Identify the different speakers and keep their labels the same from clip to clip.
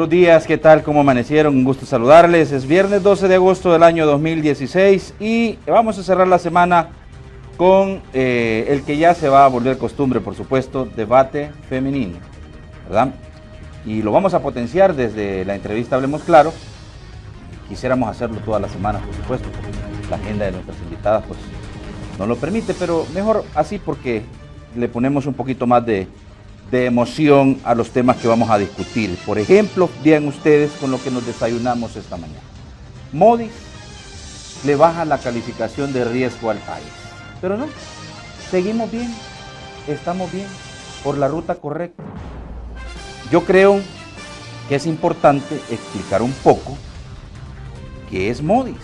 Speaker 1: buenos días, ¿qué tal? ¿Cómo amanecieron? Un gusto saludarles. Es viernes 12 de agosto del año 2016 y vamos a cerrar la semana con el que ya se va a volver costumbre, por supuesto, debate femenino, ¿verdad? Y lo vamos a potenciar desde la entrevista Hablemos Claro. Quisiéramos hacerlo todas las semanas, por supuesto, porque la agenda de nuestras invitadas pues no lo permite, pero mejor así porque le ponemos un poquito más de emoción a los temas que vamos a discutir. Por ejemplo, vean ustedes con lo que nos desayunamos esta mañana. Moody's le baja la calificación de riesgo al país, pero no, seguimos bien, estamos bien, por la ruta correcta. Yo creo que es importante explicar un poco qué es Moody's.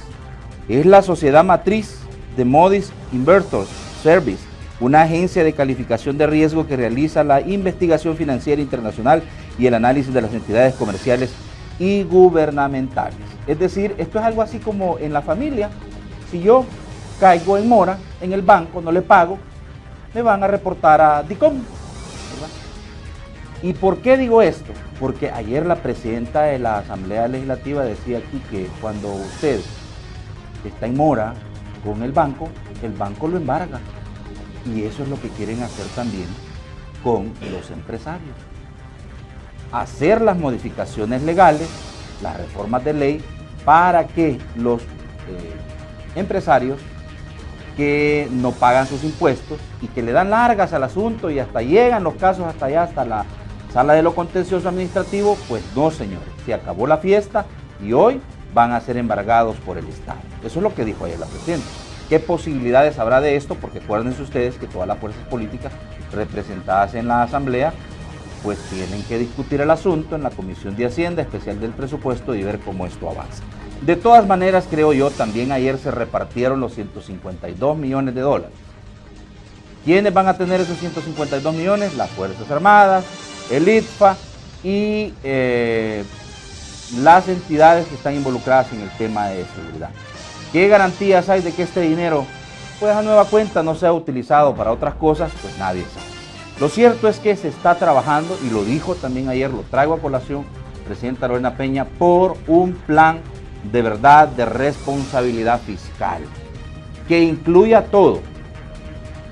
Speaker 1: Es la sociedad matriz de Moody's Investors Service, una agencia de calificación de riesgo que realiza la investigación financiera internacional y el análisis de las entidades comerciales y gubernamentales. Es decir, esto es algo así como en la familia. Si yo caigo en mora en el banco, no le pago, me van a reportar a DICOM, ¿verdad? ¿Y por qué digo esto? Porque ayer la presidenta de la Asamblea Legislativa decía aquí que cuando usted está en mora con el banco lo embarga. Y eso es lo que quieren hacer también con los empresarios. Hacer las modificaciones legales, las reformas de ley, para que los empresarios que no pagan sus impuestos y que le dan largas al asunto y hasta llegan los casos hasta allá, hasta la sala de lo contencioso administrativo, pues no, señores, se acabó la fiesta y hoy van a ser embargados por el Estado. Eso es lo que dijo ayer la presidenta. ¿Qué posibilidades habrá de esto? Porque acuérdense ustedes que todas las fuerzas políticas representadas en la Asamblea pues tienen que discutir el asunto en la Comisión de Hacienda Especial del Presupuesto y ver cómo esto avanza. De todas maneras, creo yo, también ayer se repartieron los 152 millones de dólares. ¿Quiénes van a tener esos 152 millones? Las Fuerzas Armadas, el ITFA y las entidades que están involucradas en el tema de seguridad. ¿Qué garantías hay de que este dinero, pues a nueva cuenta, no sea utilizado para otras cosas? Pues nadie sabe. Lo cierto es que se está trabajando, y lo dijo también ayer, lo traigo a colación, presidenta Lorena Peña, por un plan de verdad de responsabilidad fiscal, que incluya todo,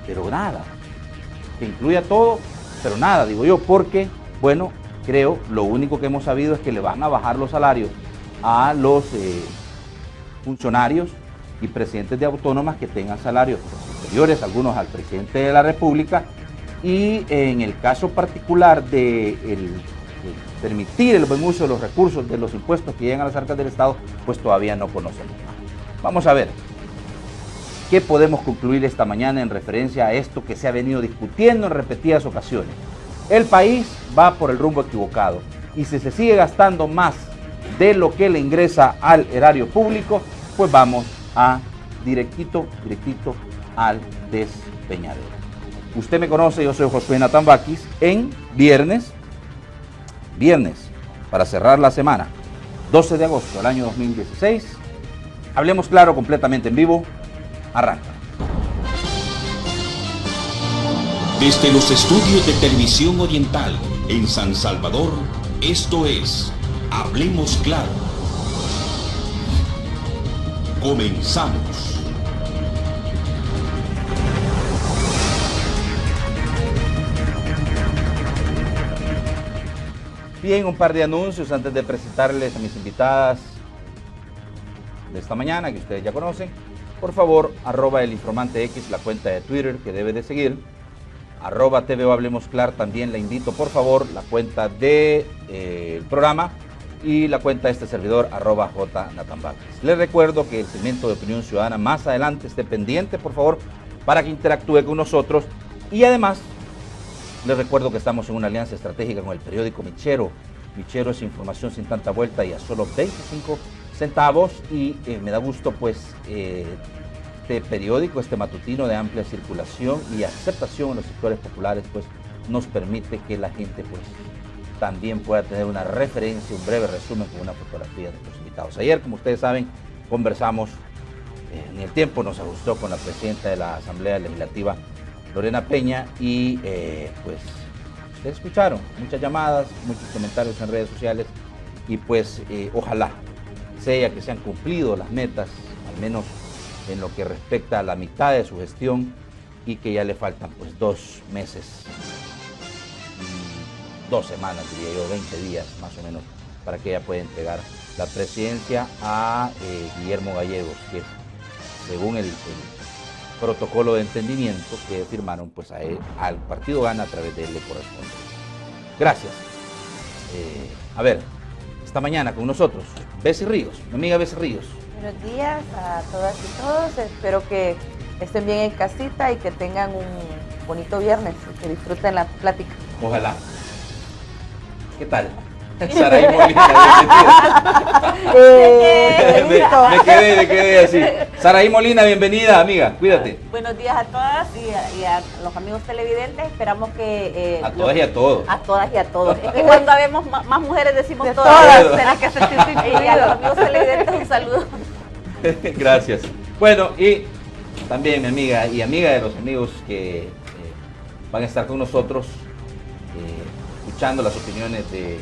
Speaker 1: pero nada. Que incluya todo, pero nada, digo yo, porque, bueno, creo, lo único que hemos sabido es que le van a bajar los salarios a los funcionarios y presidentes de autónomas que tengan salarios superiores, algunos al presidente de la República, y en el caso particular de permitir el buen uso de los recursos de los impuestos que llegan a las arcas del Estado, pues todavía no conocemos nada. Vamos a ver qué podemos concluir esta mañana en referencia a esto que se ha venido discutiendo en repetidas ocasiones. El país va por el rumbo equivocado y si se sigue gastando más de lo que le ingresa al erario público, pues vamos a directito al despeñadero. Usted me conoce, yo soy Josué Natán Baquis, en viernes, para cerrar la semana, 12 de agosto del año 2016, Hablemos Claro completamente en vivo, arranca.
Speaker 2: Desde los estudios de Televisión Oriental en San Salvador, esto es Hablemos Claro. Comenzamos.
Speaker 1: Bien, un par de anuncios antes de presentarles a mis invitadas de esta mañana, que ustedes ya conocen. Por favor, @elinformantex, la cuenta de Twitter que debe de seguir. @TVO Hablemos Claro, también la invito, por favor, la cuenta del programa y la cuenta de este servidor, @JNatanBaquis. Les recuerdo que el segmento de opinión ciudadana más adelante esté pendiente, por favor, para que interactúe con nosotros. Y además, les recuerdo que estamos en una alianza estratégica con el periódico Michero. Michero es información sin tanta vuelta y a solo 25 centavos. Y me da gusto, pues, este periódico, este matutino de amplia circulación y aceptación en los sectores populares, pues, nos permite que la gente, pues, también pueda tener una referencia, un breve resumen con una fotografía de los invitados. Ayer, como ustedes saben, conversamos, en el tiempo nos ajustó con la presidenta de la Asamblea Legislativa, Lorena Peña, y pues ustedes escucharon muchas llamadas, muchos comentarios en redes sociales, y pues ojalá sea que se han cumplido las metas, al menos en lo que respecta a la mitad de su gestión, y que ya le faltan pues 2 meses, 2 semanas, diría yo, 20 días más o menos, para que ella pueda entregar la presidencia a Guillermo Gallegos, que según el protocolo de entendimiento que firmaron, pues al partido Gana a través de él le corresponde. Gracias. A ver, esta mañana con nosotros, Bessie Ríos, mi amiga Bessie Ríos.
Speaker 3: Buenos días a todas y todos, espero que estén bien en casita y que tengan un bonito viernes, que disfruten la plática.
Speaker 1: Ojalá. ¿Qué tal? Saraí Molina, me quedé así. Saraí Molina, bienvenida, amiga, cuídate.
Speaker 4: Buenos días a todas y a los amigos televidentes, esperamos que...
Speaker 1: a todas y a todos.
Speaker 4: A todas y a todos. Es que cuando habemos más mujeres decimos
Speaker 3: de
Speaker 4: todas.
Speaker 3: Tenés que sentirse incluido.
Speaker 4: Y a los amigos televidentes un saludo.
Speaker 1: Gracias. Bueno, y también mi amiga y amiga de los amigos que van a estar con nosotros escuchando las opiniones de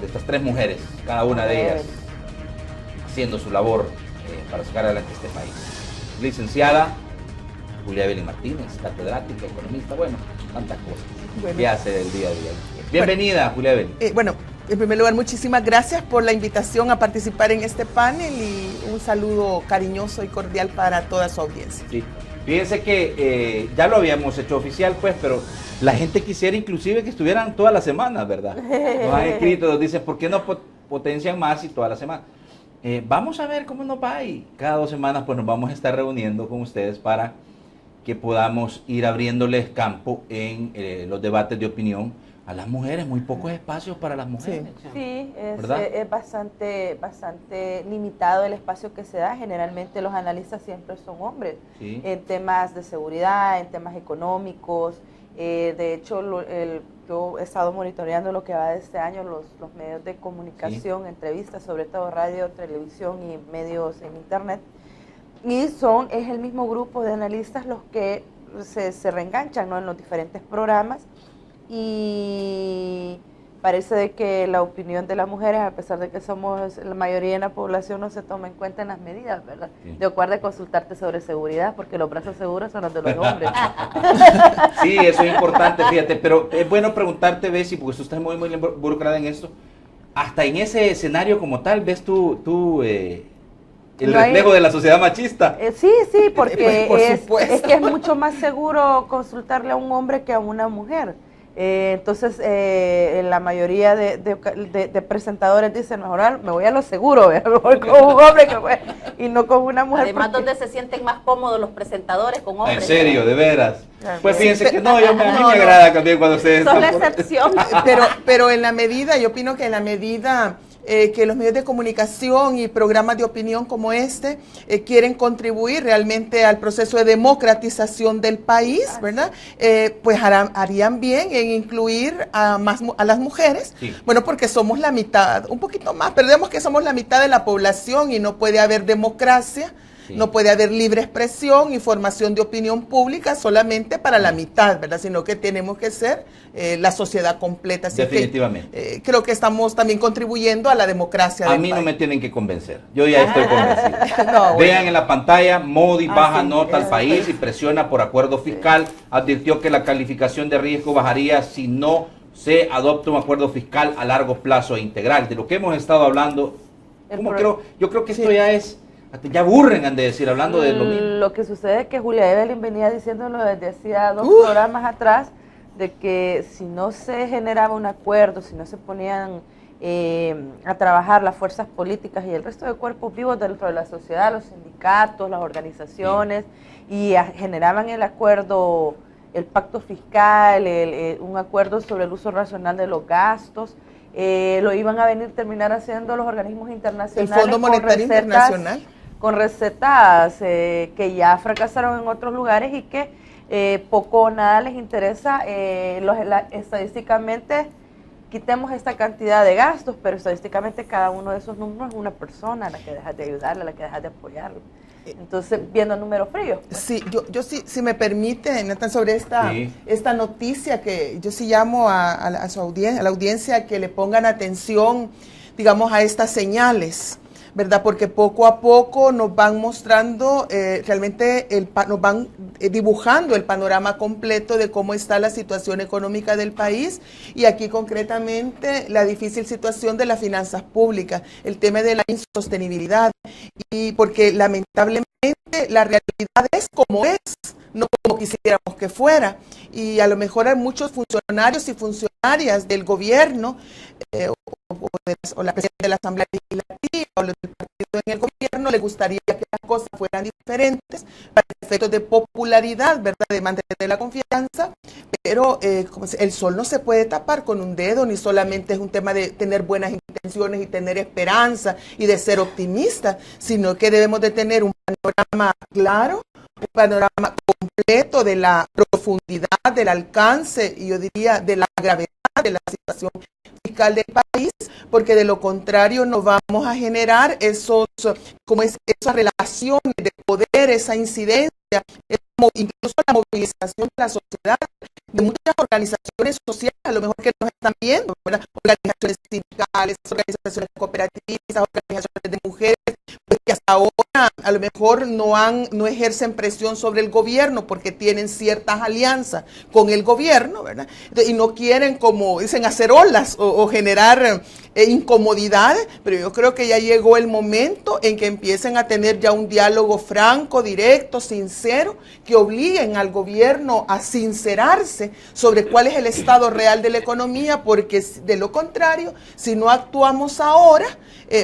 Speaker 1: estas 3 mujeres, cada una de ellas haciendo su labor para sacar adelante este país. Licenciada Julia Evelyn Martínez, catedrática, economista, bueno, tantas cosas que hace del día a día. Bienvenida, Julia Evelyn.
Speaker 5: Bueno, en primer lugar, muchísimas gracias por la invitación a participar en este panel y un saludo cariñoso y cordial para toda su audiencia.
Speaker 1: Sí. Fíjense que ya lo habíamos hecho oficial, pues, pero la gente quisiera inclusive que estuvieran todas las semanas, ¿verdad? Nos han escrito, nos dicen, ¿por qué no potencian más y todas las semanas? Vamos a ver cómo nos va y cada 2 semanas pues nos vamos a estar reuniendo con ustedes para que podamos ir abriéndoles campo en los debates de opinión a las mujeres, muy pocos espacios para las mujeres.
Speaker 3: Sí, es bastante limitado el espacio que se da. Generalmente los analistas siempre son hombres,
Speaker 1: sí,
Speaker 3: en temas de seguridad, en temas económicos. De hecho, yo he estado monitoreando lo que va de este año, los medios de comunicación, sí, entrevistas, sobre todo radio, televisión y medios en internet. Y es el mismo grupo de analistas los que se reenganchan, ¿no?, en los diferentes programas. Y parece de que la opinión de las mujeres, a pesar de que somos la mayoría en la población, no se toma en cuenta en las medidas, ¿verdad? Sí. Recuerda consultarte sobre seguridad, porque los brazos seguros son los de los hombres.
Speaker 1: Sí, eso es importante, fíjate, pero es bueno preguntarte, Bessie, porque tú estás muy involucrada en esto. Hasta en ese escenario como tal, ¿ves tú el reflejo de la sociedad machista?
Speaker 3: Sí, porque es que es mucho más seguro consultarle a un hombre que a una mujer. Entonces, la mayoría de presentadores dicen, mejor me voy a lo seguro, mejor con un hombre y no con una mujer.
Speaker 4: Además, donde se sienten más cómodos los presentadores con hombres.
Speaker 1: ¿En serio? ¿De veras? Pues fíjense que no, a mí me agrada también cuando ustedes...
Speaker 4: Son la excepción.
Speaker 5: Pero en la medida, yo opino que en la medida que los medios de comunicación y programas de opinión como este quieren contribuir realmente al proceso de democratización del país, ¿verdad? Pues harían bien en incluir a las mujeres, sí, bueno, porque somos la mitad, un poquito más, pero digamos que somos la mitad de la población y no puede haber democracia, sí, no puede haber libre expresión y formación de opinión pública solamente para la mitad, ¿verdad? Sino que tenemos que ser la sociedad completa. Así
Speaker 1: definitivamente.
Speaker 5: Que, creo que estamos también contribuyendo a la democracia.
Speaker 1: A mí no me tienen que convencer, yo ya estoy convencido. No, vean en la pantalla, Modi baja nota al país y presiona por acuerdo fiscal, advirtió que la calificación de riesgo bajaría si no se adopta un acuerdo fiscal a largo plazo e integral. De lo que hemos estado hablando, yo creo que esto ya es... Ya aburren, han de decir, hablando de lo mismo.
Speaker 3: Lo que sucede es que Julia Evelyn venía diciéndolo desde hacía 2 programas atrás, de que si no se generaba un acuerdo, si no se ponían a trabajar las fuerzas políticas y el resto de cuerpos vivos dentro de la sociedad, los sindicatos, las organizaciones, sí, y generaban el acuerdo, el pacto fiscal, un acuerdo sobre el uso racional de los gastos, lo iban a terminar haciendo los organismos internacionales.
Speaker 5: El Fondo Monetario Internacional.
Speaker 3: Con recetas que ya fracasaron en otros lugares y que poco o nada les interesa. Estadísticamente, quitemos esta cantidad de gastos, pero estadísticamente cada uno de esos números es una persona a la que dejas de ayudarle, a la que dejas de apoyarlo. Entonces, viendo números fríos. Pues.
Speaker 5: Sí, yo sí, si me permite, Nathan, sobre esta noticia, que yo sí llamo a la audiencia que le pongan atención digamos, a estas señales, ¿verdad? Porque poco a poco nos van mostrando, realmente nos van dibujando el panorama completo de cómo está la situación económica del país y aquí concretamente la difícil situación de las finanzas públicas, el tema de la insostenibilidad, y porque lamentablemente la realidad es como es, no como quisiéramos que fuera, y a lo mejor hay muchos funcionarios y funcionarias del gobierno o la presidenta de la Asamblea Legislativa o los del partido en el gobierno le gustaría que las cosas fueran diferentes para efectos de popularidad, ¿verdad? De mantener la confianza, pero el sol no se puede tapar con un dedo, ni solamente es un tema de tener buenas intenciones y tener esperanza y de ser optimistas, sino que debemos de tener un panorama claro, un panorama completo de la profundidad, del alcance y yo diría de la gravedad de la situación fiscal del país, porque de lo contrario nos vamos a generar esas relaciones de poder, esa incidencia, incluso la movilización de la sociedad, de muchas organizaciones sociales, a lo mejor que nos están viendo, ¿verdad? Organizaciones sindicales, organizaciones cooperativas, organizaciones de mujeres, pues que hasta ahora a lo mejor no ejercen presión sobre el gobierno porque tienen ciertas alianzas con el gobierno, ¿verdad? Y no quieren, como dicen, hacer olas o generar incomodidades, pero yo creo que ya llegó el momento en que empiecen a tener ya un diálogo franco, directo, sincero, que obliguen al gobierno a sincerarse sobre cuál es el estado real de la economía, porque de lo contrario, si no actuamos ahora,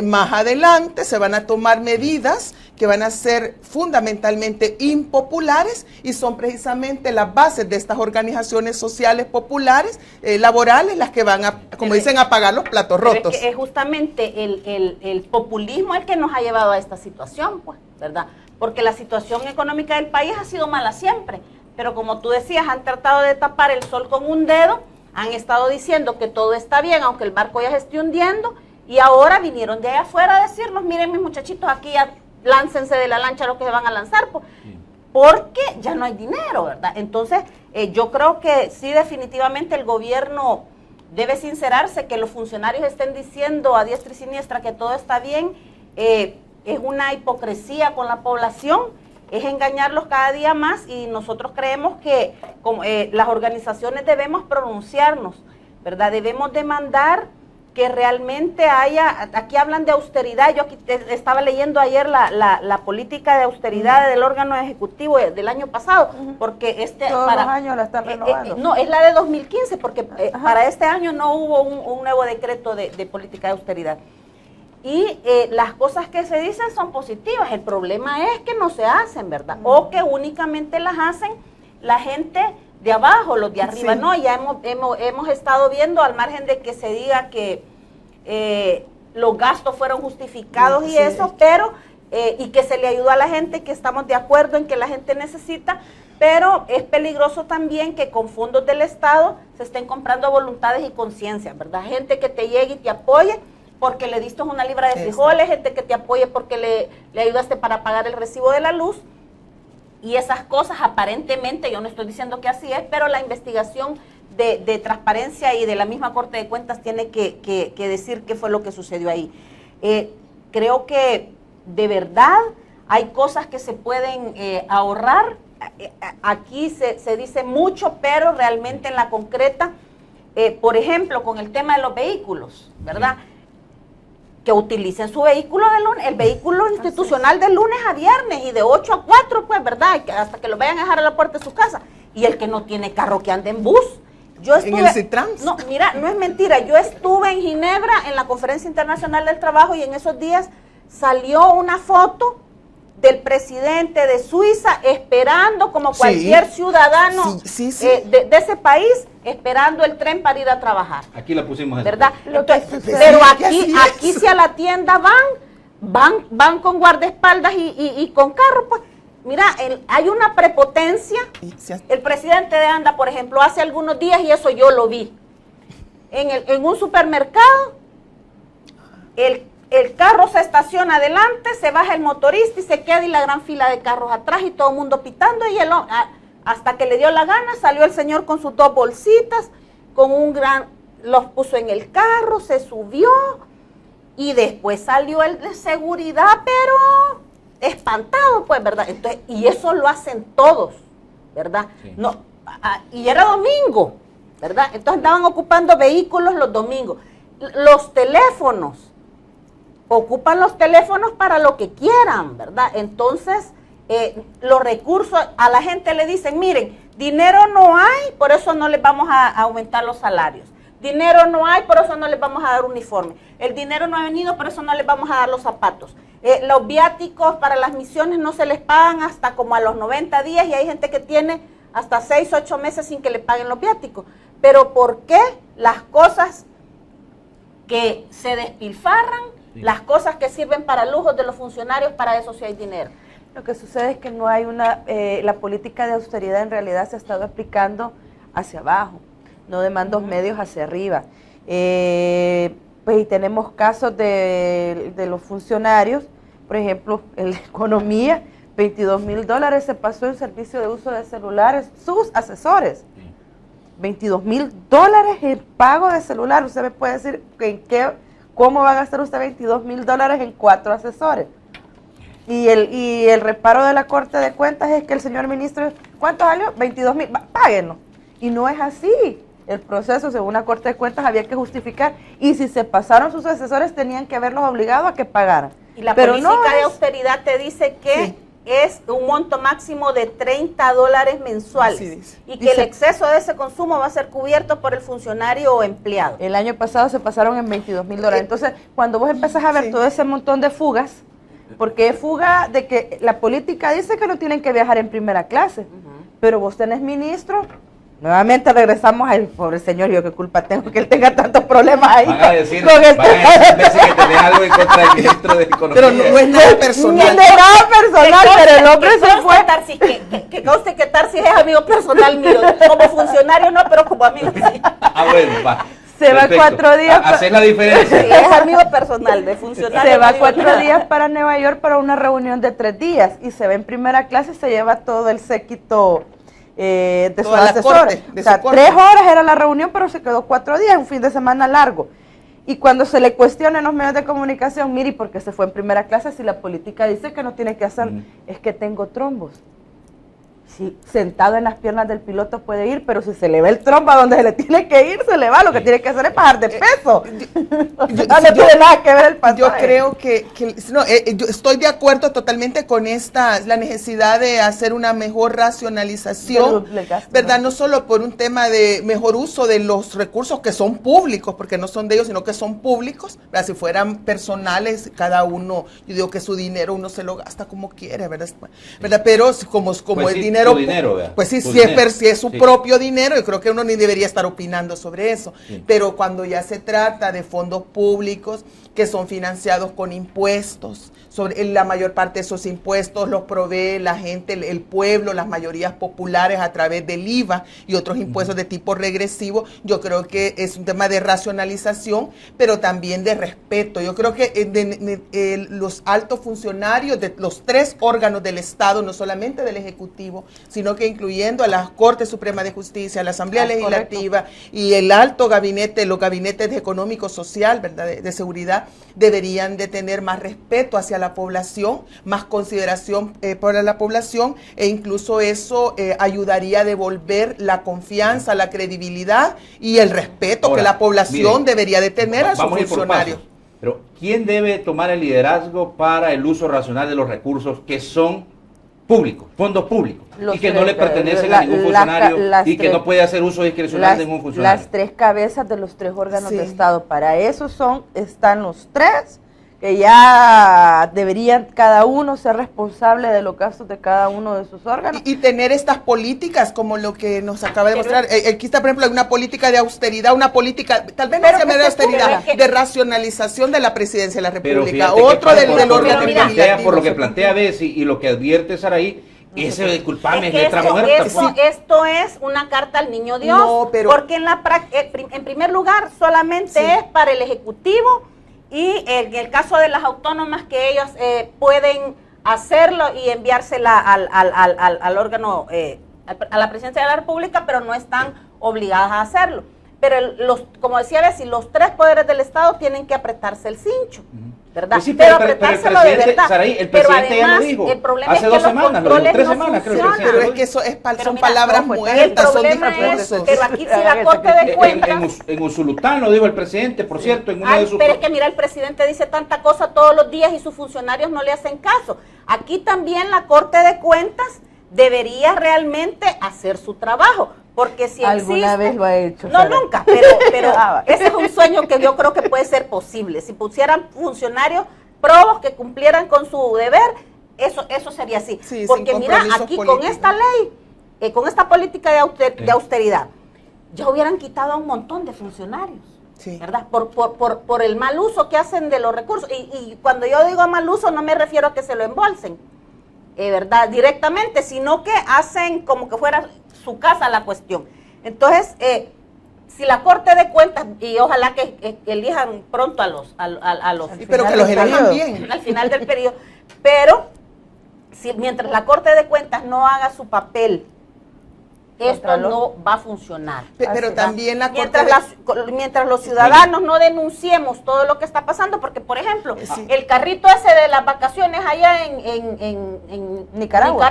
Speaker 5: más adelante se van a tomar medidas que van a ser fundamentalmente impopulares y son precisamente las bases de estas organizaciones sociales populares, laborales, las que van a, como dicen, a pagar los platos rotos.
Speaker 4: Es que es justamente el populismo el que nos ha llevado a esta situación, pues, ¿verdad? Porque la situación económica del país ha sido mala siempre, pero como tú decías, han tratado de tapar el sol con un dedo, han estado diciendo que todo está bien, aunque el barco ya se esté hundiendo, y ahora vinieron de allá afuera a decirnos, miren mis muchachitos, aquí ya láncense de la lancha los que se van a lanzar, pues, porque ya no hay dinero, ¿verdad? Entonces, yo creo que sí, definitivamente el gobierno debe sincerarse, que los funcionarios estén diciendo a diestra y siniestra que todo está bien, es una hipocresía con la población, es engañarlos cada día más, y nosotros creemos que como, las organizaciones debemos pronunciarnos, ¿verdad? Debemos demandar que realmente haya, aquí hablan de austeridad, yo aquí estaba leyendo ayer la política de austeridad del órgano ejecutivo del año pasado, porque
Speaker 3: todos los años la están renovando.
Speaker 4: No, es la de 2015, porque para este año no hubo un nuevo decreto de política de austeridad. Y las cosas que se dicen son positivas, el problema es que no se hacen, ¿verdad? O que únicamente las hacen la gente de abajo, los de arriba, sí. No, ya hemos estado viendo, al margen de que se diga que los gastos fueron justificados y eso, pero y que se le ayudó a la gente, que estamos de acuerdo en que la gente necesita, pero es peligroso también que con fondos del Estado se estén comprando voluntades y conciencias, ¿verdad? Gente que te llegue y te apoye porque le diste una libra de frijoles, gente que te apoye porque le ayudaste para pagar el recibo de la luz. Y esas cosas aparentemente, yo no estoy diciendo que así es, pero la investigación de transparencia y de la misma Corte de Cuentas tiene que decir qué fue lo que sucedió ahí. Creo que de verdad hay cosas que se pueden ahorrar. Aquí se dice mucho, pero realmente en la concreta, por ejemplo, con el tema de los vehículos, ¿verdad? Que utilicen su vehículo de lunes, el vehículo institucional de lunes a viernes y de 8 a 4, pues, ¿verdad? Hasta que lo vayan a dejar a la puerta de su casa. Y el que no tiene carro, que ande en bus. Yo estuve,
Speaker 5: en el Citrans.
Speaker 4: No, mira, no es mentira. Yo estuve en Ginebra en la Conferencia Internacional del Trabajo y en esos días salió una foto del presidente de Suiza esperando, como cualquier ciudadano de ese país, esperando el tren para ir a trabajar.
Speaker 1: Aquí la pusimos,
Speaker 4: ¿verdad? Entonces, pero aquí si a la tienda van con guardaespaldas y con carro, pues, mira, hay una prepotencia. El presidente de ANDA, por ejemplo, hace algunos días, y eso yo lo vi, en un supermercado, el carro se estaciona adelante, se baja el motorista y se queda y la gran fila de carros atrás y todo el mundo pitando, y hasta que le dio la gana salió el señor con sus 2 bolsitas, los puso en el carro, se subió Y después salió el de seguridad, pero espantado, pues, ¿verdad? Entonces, y eso lo hacen todos, ¿verdad? Sí. No, y era domingo, ¿verdad? Entonces andaban ocupando vehículos los domingos. Los teléfonos, ocupan los teléfonos para lo que quieran, ¿verdad? Entonces, los recursos, a la gente le dicen, miren, dinero no hay, por eso no les vamos a aumentar los salarios. Dinero no hay, por eso no les vamos a dar uniforme. El dinero no ha venido, por eso no les vamos a dar los zapatos. Los viáticos para las misiones no se les pagan hasta como a los 90 días y hay gente que tiene hasta 6, 8 meses sin que le paguen los viáticos. Pero ¿por qué las cosas que se despilfarran, las cosas que sirven para lujos de los funcionarios, para eso sí hay dinero?
Speaker 3: Lo que sucede es que no hay la política de austeridad en realidad se ha estado aplicando hacia abajo, no de mandos medios hacia arriba. Pues y tenemos casos de los funcionarios, por ejemplo, en la economía, $22,000 se pasó en servicio de uso de celulares, sus asesores. $22,000 en pago de celular. Usted me puede decir cómo va a gastar usted $22,000 en 4 asesores. Y el reparo de la Corte de Cuentas es que el señor ministro, ¿cuántos años? 22,000, páguenlo. Y no es así. El proceso, según la Corte de Cuentas, había que justificar. Y si se pasaron sus asesores, tenían que haberlos obligado a que pagaran.
Speaker 4: Y la política de austeridad te dice que es un monto máximo de $30 mensuales. Y que el exceso de ese consumo va a ser cubierto por el funcionario o empleado.
Speaker 3: El año pasado se pasaron en $22,000. Entonces, cuando vos empezás a ver todo ese montón de fugas, porque es fuga de que la política dice que no tienen que viajar en primera clase, pero vos tenés ministro. Nuevamente regresamos al pobre señor, yo qué culpa tengo que él tenga tantos problemas ahí.
Speaker 1: Van a decir que tenés algo en contra del ministro de Economía.
Speaker 5: Pero no es nada personal.
Speaker 3: No es nada personal, pero el hombre se fue.
Speaker 4: Tarsis, que conste que Tarsis es amigo personal mío, como funcionario no, pero como amigo sí.
Speaker 1: Bueno, va.
Speaker 3: Se va 4 días.
Speaker 1: Hacer la diferencia.
Speaker 4: Sí, es amigo personal de funcionario.
Speaker 3: Se va 4 días para Nueva York para una reunión de 3 días y se va en primera clase y se lleva todo el séquito de sus asesores. O sea, 3 horas era la reunión, pero se quedó 4 días, un fin de semana largo. Y cuando se le cuestiona en los medios de comunicación, mire, ¿por qué se fue en primera clase si la política dice que no tiene que hacer? Es que tengo trombos. Sí, sentado en las piernas del piloto puede ir, pero si se le ve el trombo a donde se le tiene que ir, se le va. Lo que tiene que hacer es bajar de peso. No tiene nada que ver el pasaje.
Speaker 5: Yo creo yo estoy de acuerdo totalmente con la necesidad de hacer una mejor racionalización, ¿verdad? No solo por un tema de mejor uso de los recursos que son públicos, porque no son de ellos, sino que son públicos, ¿verdad? Si fueran personales, cada uno, yo digo que su dinero uno se lo gasta como quiere, ¿verdad? Pero como pues el dinero, pues sí, si es su propio dinero, yo creo que uno ni debería estar opinando sobre eso. Pero cuando ya se trata de fondos públicos que son financiados con impuestos, la mayor parte de esos impuestos los provee la gente, el pueblo, las mayorías populares a través del IVA y otros impuestos de tipo regresivo, yo creo que es un tema de racionalización, pero también de respeto. Yo creo que los altos funcionarios de los 3 órganos del Estado, no solamente del Ejecutivo, sino que incluyendo a la Corte Suprema de Justicia, a la Asamblea Legislativa y el alto gabinete, los gabinetes económico-social, ¿verdad? De seguridad, deberían de tener más respeto hacia la población, más consideración por la población, e incluso eso ayudaría a devolver la confianza, la credibilidad y el respeto que la población debería de tener a sus funcionarios.
Speaker 1: Pero ¿quién debe tomar el liderazgo para el uso racional de los recursos que son públicos, fondos públicos, y que no le pertenecen a ningún funcionario y que no puede hacer uso discrecional de ningún funcionario?
Speaker 3: Las 3 cabezas de los 3 órganos de Estado, para eso están los 3, que ya deberían cada uno ser responsable de los gastos de cada uno de sus órganos.
Speaker 5: Y tener estas políticas como lo que nos acaba de mostrar. Aquí está, por ejemplo, una política de austeridad, una política, tal vez no se llame de austeridad, de racionalización de la presidencia de la República. Otro del orden legislativo.
Speaker 1: Por lo que plantea Bessie y lo que advierte Saraí, ese disculpame, es letra muerta.
Speaker 4: Esto es una carta al niño Dios, porque en primer lugar solamente es para el Ejecutivo. Y en el caso de las autónomas, que ellos pueden hacerlo y enviársela al órgano, a la presidencia de la República, pero no están obligadas a hacerlo. pero como decía Bessie, los tres poderes del Estado tienen que apretarse el cincho, ¿verdad?
Speaker 1: Pues sí,
Speaker 4: pero
Speaker 1: pero el
Speaker 4: apretárselo de
Speaker 1: presidente,
Speaker 4: verdad.
Speaker 1: Saraí, el
Speaker 4: pero
Speaker 1: presidente
Speaker 4: además,
Speaker 1: ya lo dijo
Speaker 4: el problema
Speaker 1: hace
Speaker 4: es que
Speaker 1: 2
Speaker 4: los
Speaker 1: semanas,
Speaker 4: controles
Speaker 1: 3
Speaker 4: no
Speaker 1: semanas, creo que
Speaker 4: funcionan.
Speaker 5: Pero es que eso
Speaker 4: Pero
Speaker 5: son
Speaker 4: mira,
Speaker 5: palabras
Speaker 4: no, pues,
Speaker 5: muertas,
Speaker 4: el
Speaker 5: son
Speaker 4: problema es,
Speaker 5: discursos.
Speaker 4: pero aquí si la Corte de Cuentas...
Speaker 1: En Usulután lo dijo el presidente, por cierto, en una de sus...
Speaker 4: Pero es que mira, el presidente dice tanta cosa todos los días y sus funcionarios no le hacen caso. Aquí también la Corte de Cuentas debería realmente hacer su trabajo, porque si
Speaker 3: ¿Alguna vez lo ha hecho?
Speaker 4: No,
Speaker 3: Sara?
Speaker 4: nunca, pero ese es un sueño que yo creo que puede ser posible. Si pusieran funcionarios probos que cumplieran con su deber, eso sería así.
Speaker 5: Sí,
Speaker 4: porque mira, aquí
Speaker 5: políticos.
Speaker 4: con esta ley, con esta política de austeridad, ya hubieran quitado a un montón de funcionarios.
Speaker 5: Sí.
Speaker 4: ¿Verdad? Por el mal uso que hacen de los recursos. Y cuando yo digo mal uso, no me refiero a que se lo embolsen, ¿verdad? Directamente, sino que hacen como que fuera su casa la cuestión. Entonces, si la Corte de Cuentas, y ojalá que elijan pronto a los
Speaker 5: Sí, pero que los elijan bien.
Speaker 4: al final del periodo, pero mientras la Corte de Cuentas no haga su papel, esto no va a funcionar.
Speaker 5: Pero
Speaker 4: Así,
Speaker 5: también la Corte
Speaker 4: mientras los ciudadanos no denunciemos todo lo que está pasando, porque por ejemplo,
Speaker 5: Sí.
Speaker 4: el carrito ese de las vacaciones allá en Nicaragua,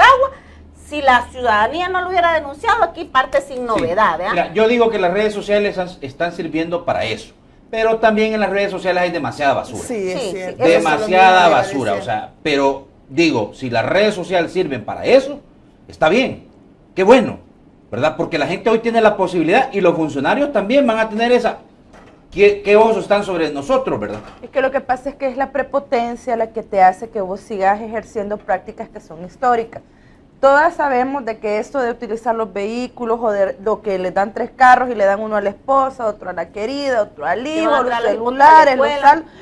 Speaker 4: si la ciudadanía no lo hubiera denunciado, aquí parte sin novedad.
Speaker 1: Sí. Mira, yo digo que las redes sociales están sirviendo para eso, pero también en las redes sociales hay demasiada basura.
Speaker 5: Sí, es
Speaker 4: Sí,
Speaker 5: cierto.
Speaker 4: sí,
Speaker 1: Demasiada
Speaker 5: Eso es lo
Speaker 1: basura,
Speaker 5: mismo que
Speaker 1: o sea, pero digo, si las redes sociales sirven para eso, está bien, qué bueno, ¿verdad? Porque la gente hoy tiene la posibilidad y los funcionarios también van a tener esa... ¿Qué osos están sobre nosotros, verdad?
Speaker 3: Es que lo que pasa es que es la prepotencia la que te hace que vos sigas ejerciendo prácticas que son históricas. Todas sabemos de que esto de utilizar los vehículos o de lo que le dan 3 carros y le dan uno a la esposa, otro a la querida, otro al hijo, los celulares,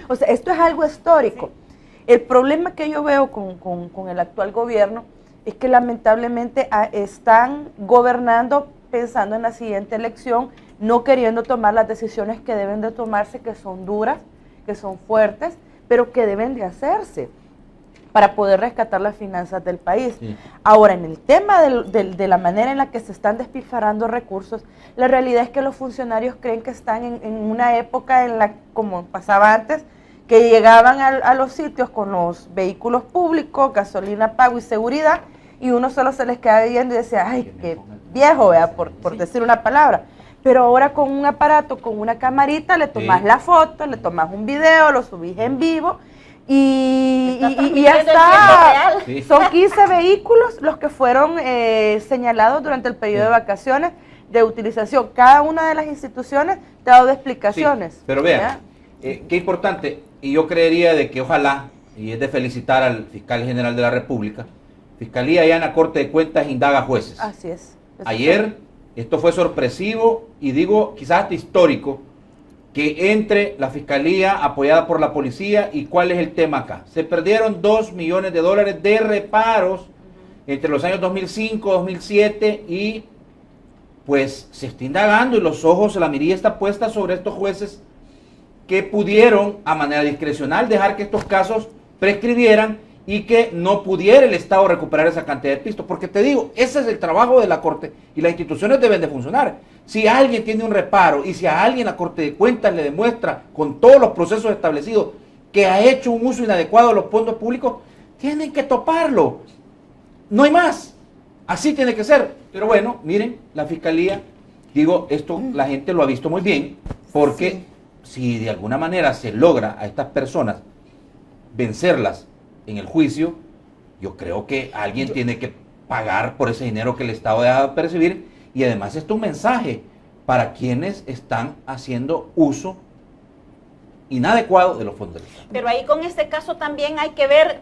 Speaker 3: o sea, esto es algo histórico. Sí. El problema que yo veo con el actual gobierno es que lamentablemente están gobernando pensando en la siguiente elección, no queriendo tomar las decisiones que deben de tomarse, que son duras, que son fuertes, pero que deben de hacerse para poder rescatar las finanzas del país. Sí. Ahora, en el tema de la manera en la que se están despilfarrando recursos, la realidad es que los funcionarios creen que están en una época en la, como pasaba antes, que llegaban a los sitios con los vehículos públicos, gasolina, pago y seguridad, y uno solo se les queda viendo y decía, ay, qué viejo, ¿verdad? Por decir una palabra. Pero ahora con un aparato, con una camarita, le tomas la foto, le tomas un video, lo subís en vivo, y ya está. Sí. Son 15 vehículos los que fueron señalados durante el periodo de vacaciones de utilización. Cada una de las instituciones te ha dado explicaciones.
Speaker 1: Sí, pero vean, qué importante, y yo creería de que ojalá, y es de felicitar al fiscal general de la República, Fiscalía ya en la Corte de Cuentas indaga jueces.
Speaker 3: Así es.
Speaker 1: Ayer esto fue sorpresivo y digo quizás hasta histórico, que entre la Fiscalía apoyada por la policía. ¿Y cuál es el tema acá? Se perdieron $2 millones de reparos entre los años 2005, 2007 y pues se está indagando y los ojos, la mirilla está puesta sobre estos jueces que pudieron a manera discrecional dejar que estos casos prescribieran y que no pudiera el Estado recuperar esa cantidad de pistos. Porque te digo, ese es el trabajo de la Corte y las instituciones deben de funcionar. Si alguien tiene un reparo y si a alguien la Corte de Cuentas le demuestra con todos los procesos establecidos que ha hecho un uso inadecuado de los fondos públicos, tienen que toparlo. No hay más. Así tiene que ser. Pero bueno, miren, la Fiscalía, digo, esto la gente lo ha visto muy bien, porque si de alguna manera se logra a estas personas vencerlas en el juicio, yo creo que alguien tiene que pagar por ese dinero que el Estado deja de percibir, y además esto es un mensaje para quienes están haciendo uso inadecuado de los fondos del Estado.
Speaker 4: Pero ahí con este caso también hay que ver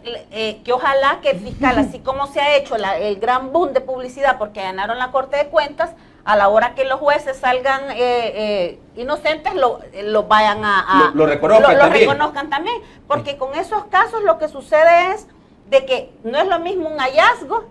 Speaker 4: que ojalá que el fiscal, así como se ha hecho el gran boom de publicidad porque ganaron la Corte de Cuentas, a la hora que los jueces salgan inocentes, lo vayan a
Speaker 1: lo reconozcan
Speaker 4: también. Porque con esos casos lo que sucede es de que no es lo mismo un hallazgo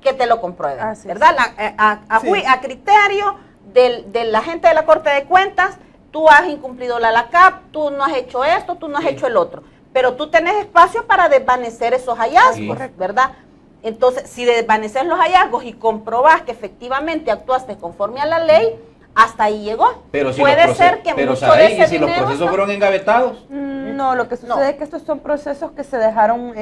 Speaker 4: que te lo comprueben, ¿verdad? A criterio de la gente de la Corte de Cuentas, tú has incumplido la LACAP, tú no has hecho esto, tú no has hecho el otro, pero tú tenés espacio para desvanecer esos hallazgos, ¿verdad? Entonces, si desvaneces los hallazgos y comprobás que efectivamente actuaste conforme a la ley, hasta ahí llegó.
Speaker 1: Pero si
Speaker 4: puede ser que
Speaker 1: pero
Speaker 4: mucho
Speaker 1: Saraí,
Speaker 4: de ese
Speaker 1: ¿y si los
Speaker 4: dinero
Speaker 1: procesos fueron engavetados?
Speaker 3: No, lo que sucede es que estos son procesos que se dejaron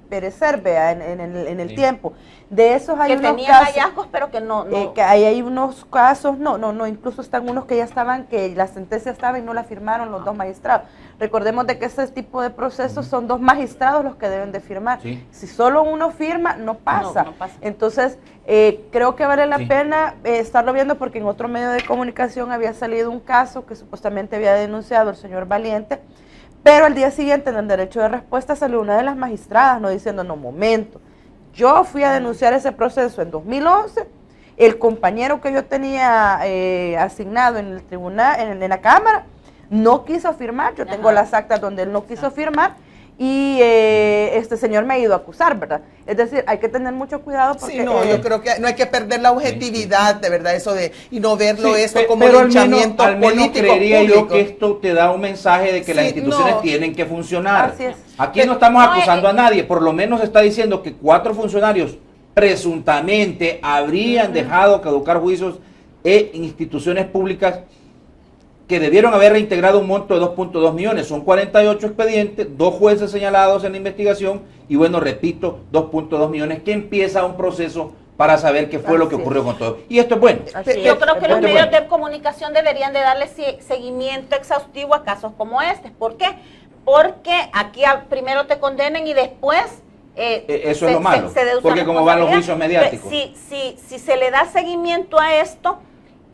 Speaker 3: perecer, vea, en el tiempo. De esos hay
Speaker 4: que
Speaker 3: unos
Speaker 4: tenían
Speaker 3: casos,
Speaker 4: hallazgos, pero que no.
Speaker 3: que hay unos casos, incluso están unos que ya estaban, que la sentencia estaba y no la firmaron los dos magistrados. Recordemos de que ese tipo de procesos son dos magistrados los que deben de firmar.
Speaker 1: Sí.
Speaker 3: Si solo uno firma, no pasa.
Speaker 4: No pasa.
Speaker 3: Entonces, creo que vale la pena estarlo viendo, porque en otro medio de comunicación había salido un caso que supuestamente había denunciado el señor Valiente, pero al día siguiente en el derecho de respuesta salió una de las magistradas, no diciendo, no, momento, yo fui a denunciar ese proceso en 2011, el compañero que yo tenía asignado en el tribunal, en la Cámara, no quiso firmar, yo tengo las actas donde él no quiso firmar, y este señor me ha ido a acusar, ¿verdad? Es decir, hay que tener mucho cuidado porque...
Speaker 5: Sí, no, yo creo que no hay que perder la objetividad, de verdad, eso de, y no verlo esto como
Speaker 1: pero
Speaker 5: linchamiento
Speaker 1: al menos
Speaker 5: político
Speaker 1: creería yo
Speaker 5: público.
Speaker 1: que esto te da un mensaje de que las instituciones
Speaker 5: no.
Speaker 1: tienen que funcionar.
Speaker 3: Así es.
Speaker 1: Aquí no estamos acusando a nadie, por lo menos está diciendo que 4 funcionarios presuntamente habrían dejado caducar juicios en instituciones públicas que debieron haber reintegrado un monto de 2.2 millones. Son 48 expedientes, 2 jueces señalados en la investigación y bueno, repito, 2.2 millones que empieza un proceso para saber qué fue lo que ocurrió con todo. Y esto es bueno.
Speaker 4: Yo creo que los medios de comunicación deberían de darle seguimiento exhaustivo a casos como este. ¿Por qué? Porque aquí primero te condenen y después...
Speaker 1: eso es lo malo, porque como van los juicios mediáticos.
Speaker 4: Si se le da seguimiento a esto,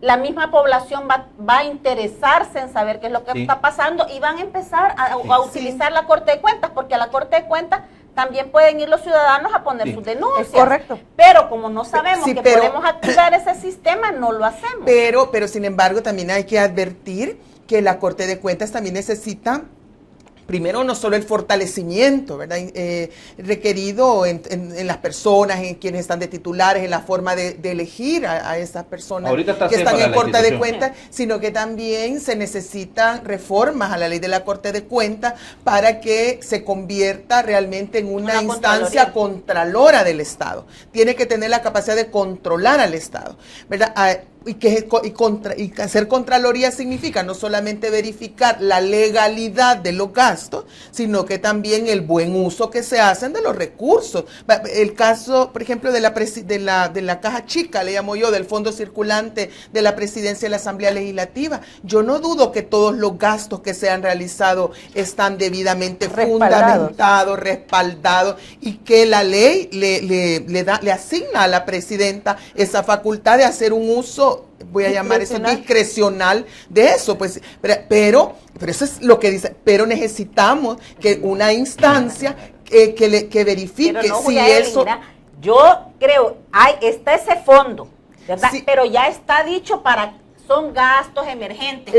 Speaker 4: la misma población va a interesarse en saber qué es lo que está pasando y van a empezar a utilizar la Corte de Cuentas, porque a la Corte de Cuentas también pueden ir los ciudadanos a poner sus denuncias.
Speaker 3: Es correcto.
Speaker 4: Pero como no sabemos que podemos activar ese sistema, no lo hacemos.
Speaker 5: Pero sin embargo también hay que advertir que la Corte de Cuentas también necesita, primero, no solo el fortalecimiento, ¿verdad? Requerido en las personas, en quienes están de titulares, en la forma de elegir a esas personas que están en Corte de Cuentas, sino que también se necesitan reformas a la ley de la Corte de Cuentas para que se convierta realmente en una instancia contralora del Estado. Tiene que tener la capacidad de controlar al Estado, ¿verdad? Y hacer Contraloría significa no solamente verificar la legalidad de los gastos, sino que también el buen uso que se hacen de los recursos. El caso, por ejemplo, de la caja chica, le llamo yo, del fondo circulante de la presidencia de la Asamblea Legislativa. Yo no dudo que todos los gastos que se han realizado están debidamente fundamentados, respaldados, y que la ley le asigna a la presidenta esa facultad de hacer un uso, voy a llamar eso discrecional de eso, pues, pero eso es lo que dice, pero necesitamos que una instancia que verifique si eso...
Speaker 4: Mira, yo creo, está ese fondo, ¿verdad?
Speaker 5: Sí.
Speaker 4: Pero ya está dicho son gastos emergentes,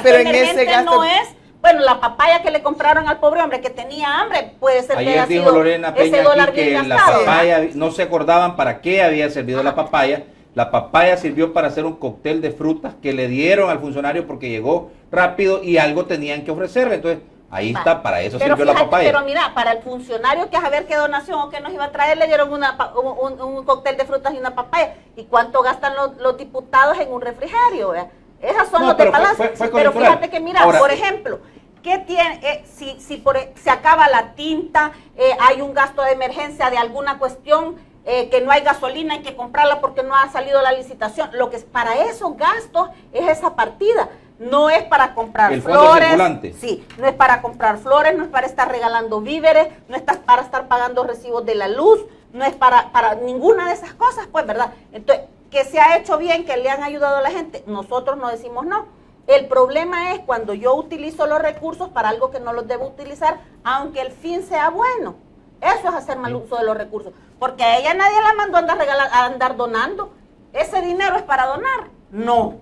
Speaker 5: pero en ese gasto
Speaker 4: no es... Bueno, la papaya que le compraron al pobre hombre que tenía hambre, puede ser que
Speaker 1: ayer
Speaker 4: haya
Speaker 1: dijo
Speaker 4: sido
Speaker 1: Lorena Peña
Speaker 4: ese dólar
Speaker 1: aquí que
Speaker 4: bien
Speaker 1: la
Speaker 4: gastado,
Speaker 1: papaya, no se acordaban para qué había servido la papaya. La papaya sirvió para hacer un cóctel de frutas que le dieron al funcionario porque llegó rápido y algo tenían que ofrecerle. Entonces, ahí está, para eso sirvió la papaya.
Speaker 4: Pero mira, para el funcionario que a ver qué donación o qué nos iba a traer, le dieron un cóctel de frutas y una papaya. ¿Y cuánto gastan los diputados en un refrigerio? Esas son los de balance. Pero fíjate que mira, ahora, por ejemplo, ¿qué tiene? Si se acaba la tinta, hay un gasto de emergencia de alguna cuestión, que no hay gasolina, hay que comprarla porque no ha salido la licitación. Lo que es para esos gastos es esa partida. No es para comprar flores. Sí, no es para comprar flores, no es para estar regalando víveres, no es para estar pagando recibos de la luz, no es para ninguna de esas cosas, pues, ¿verdad? Entonces, que se ha hecho bien, que le han ayudado a la gente, nosotros no decimos no. El problema es cuando yo utilizo los recursos para algo que no los debo utilizar, aunque el fin sea bueno. Eso es hacer mal uso de los recursos. Porque a ella nadie la mandó a andar donando. Ese dinero es para donar. No.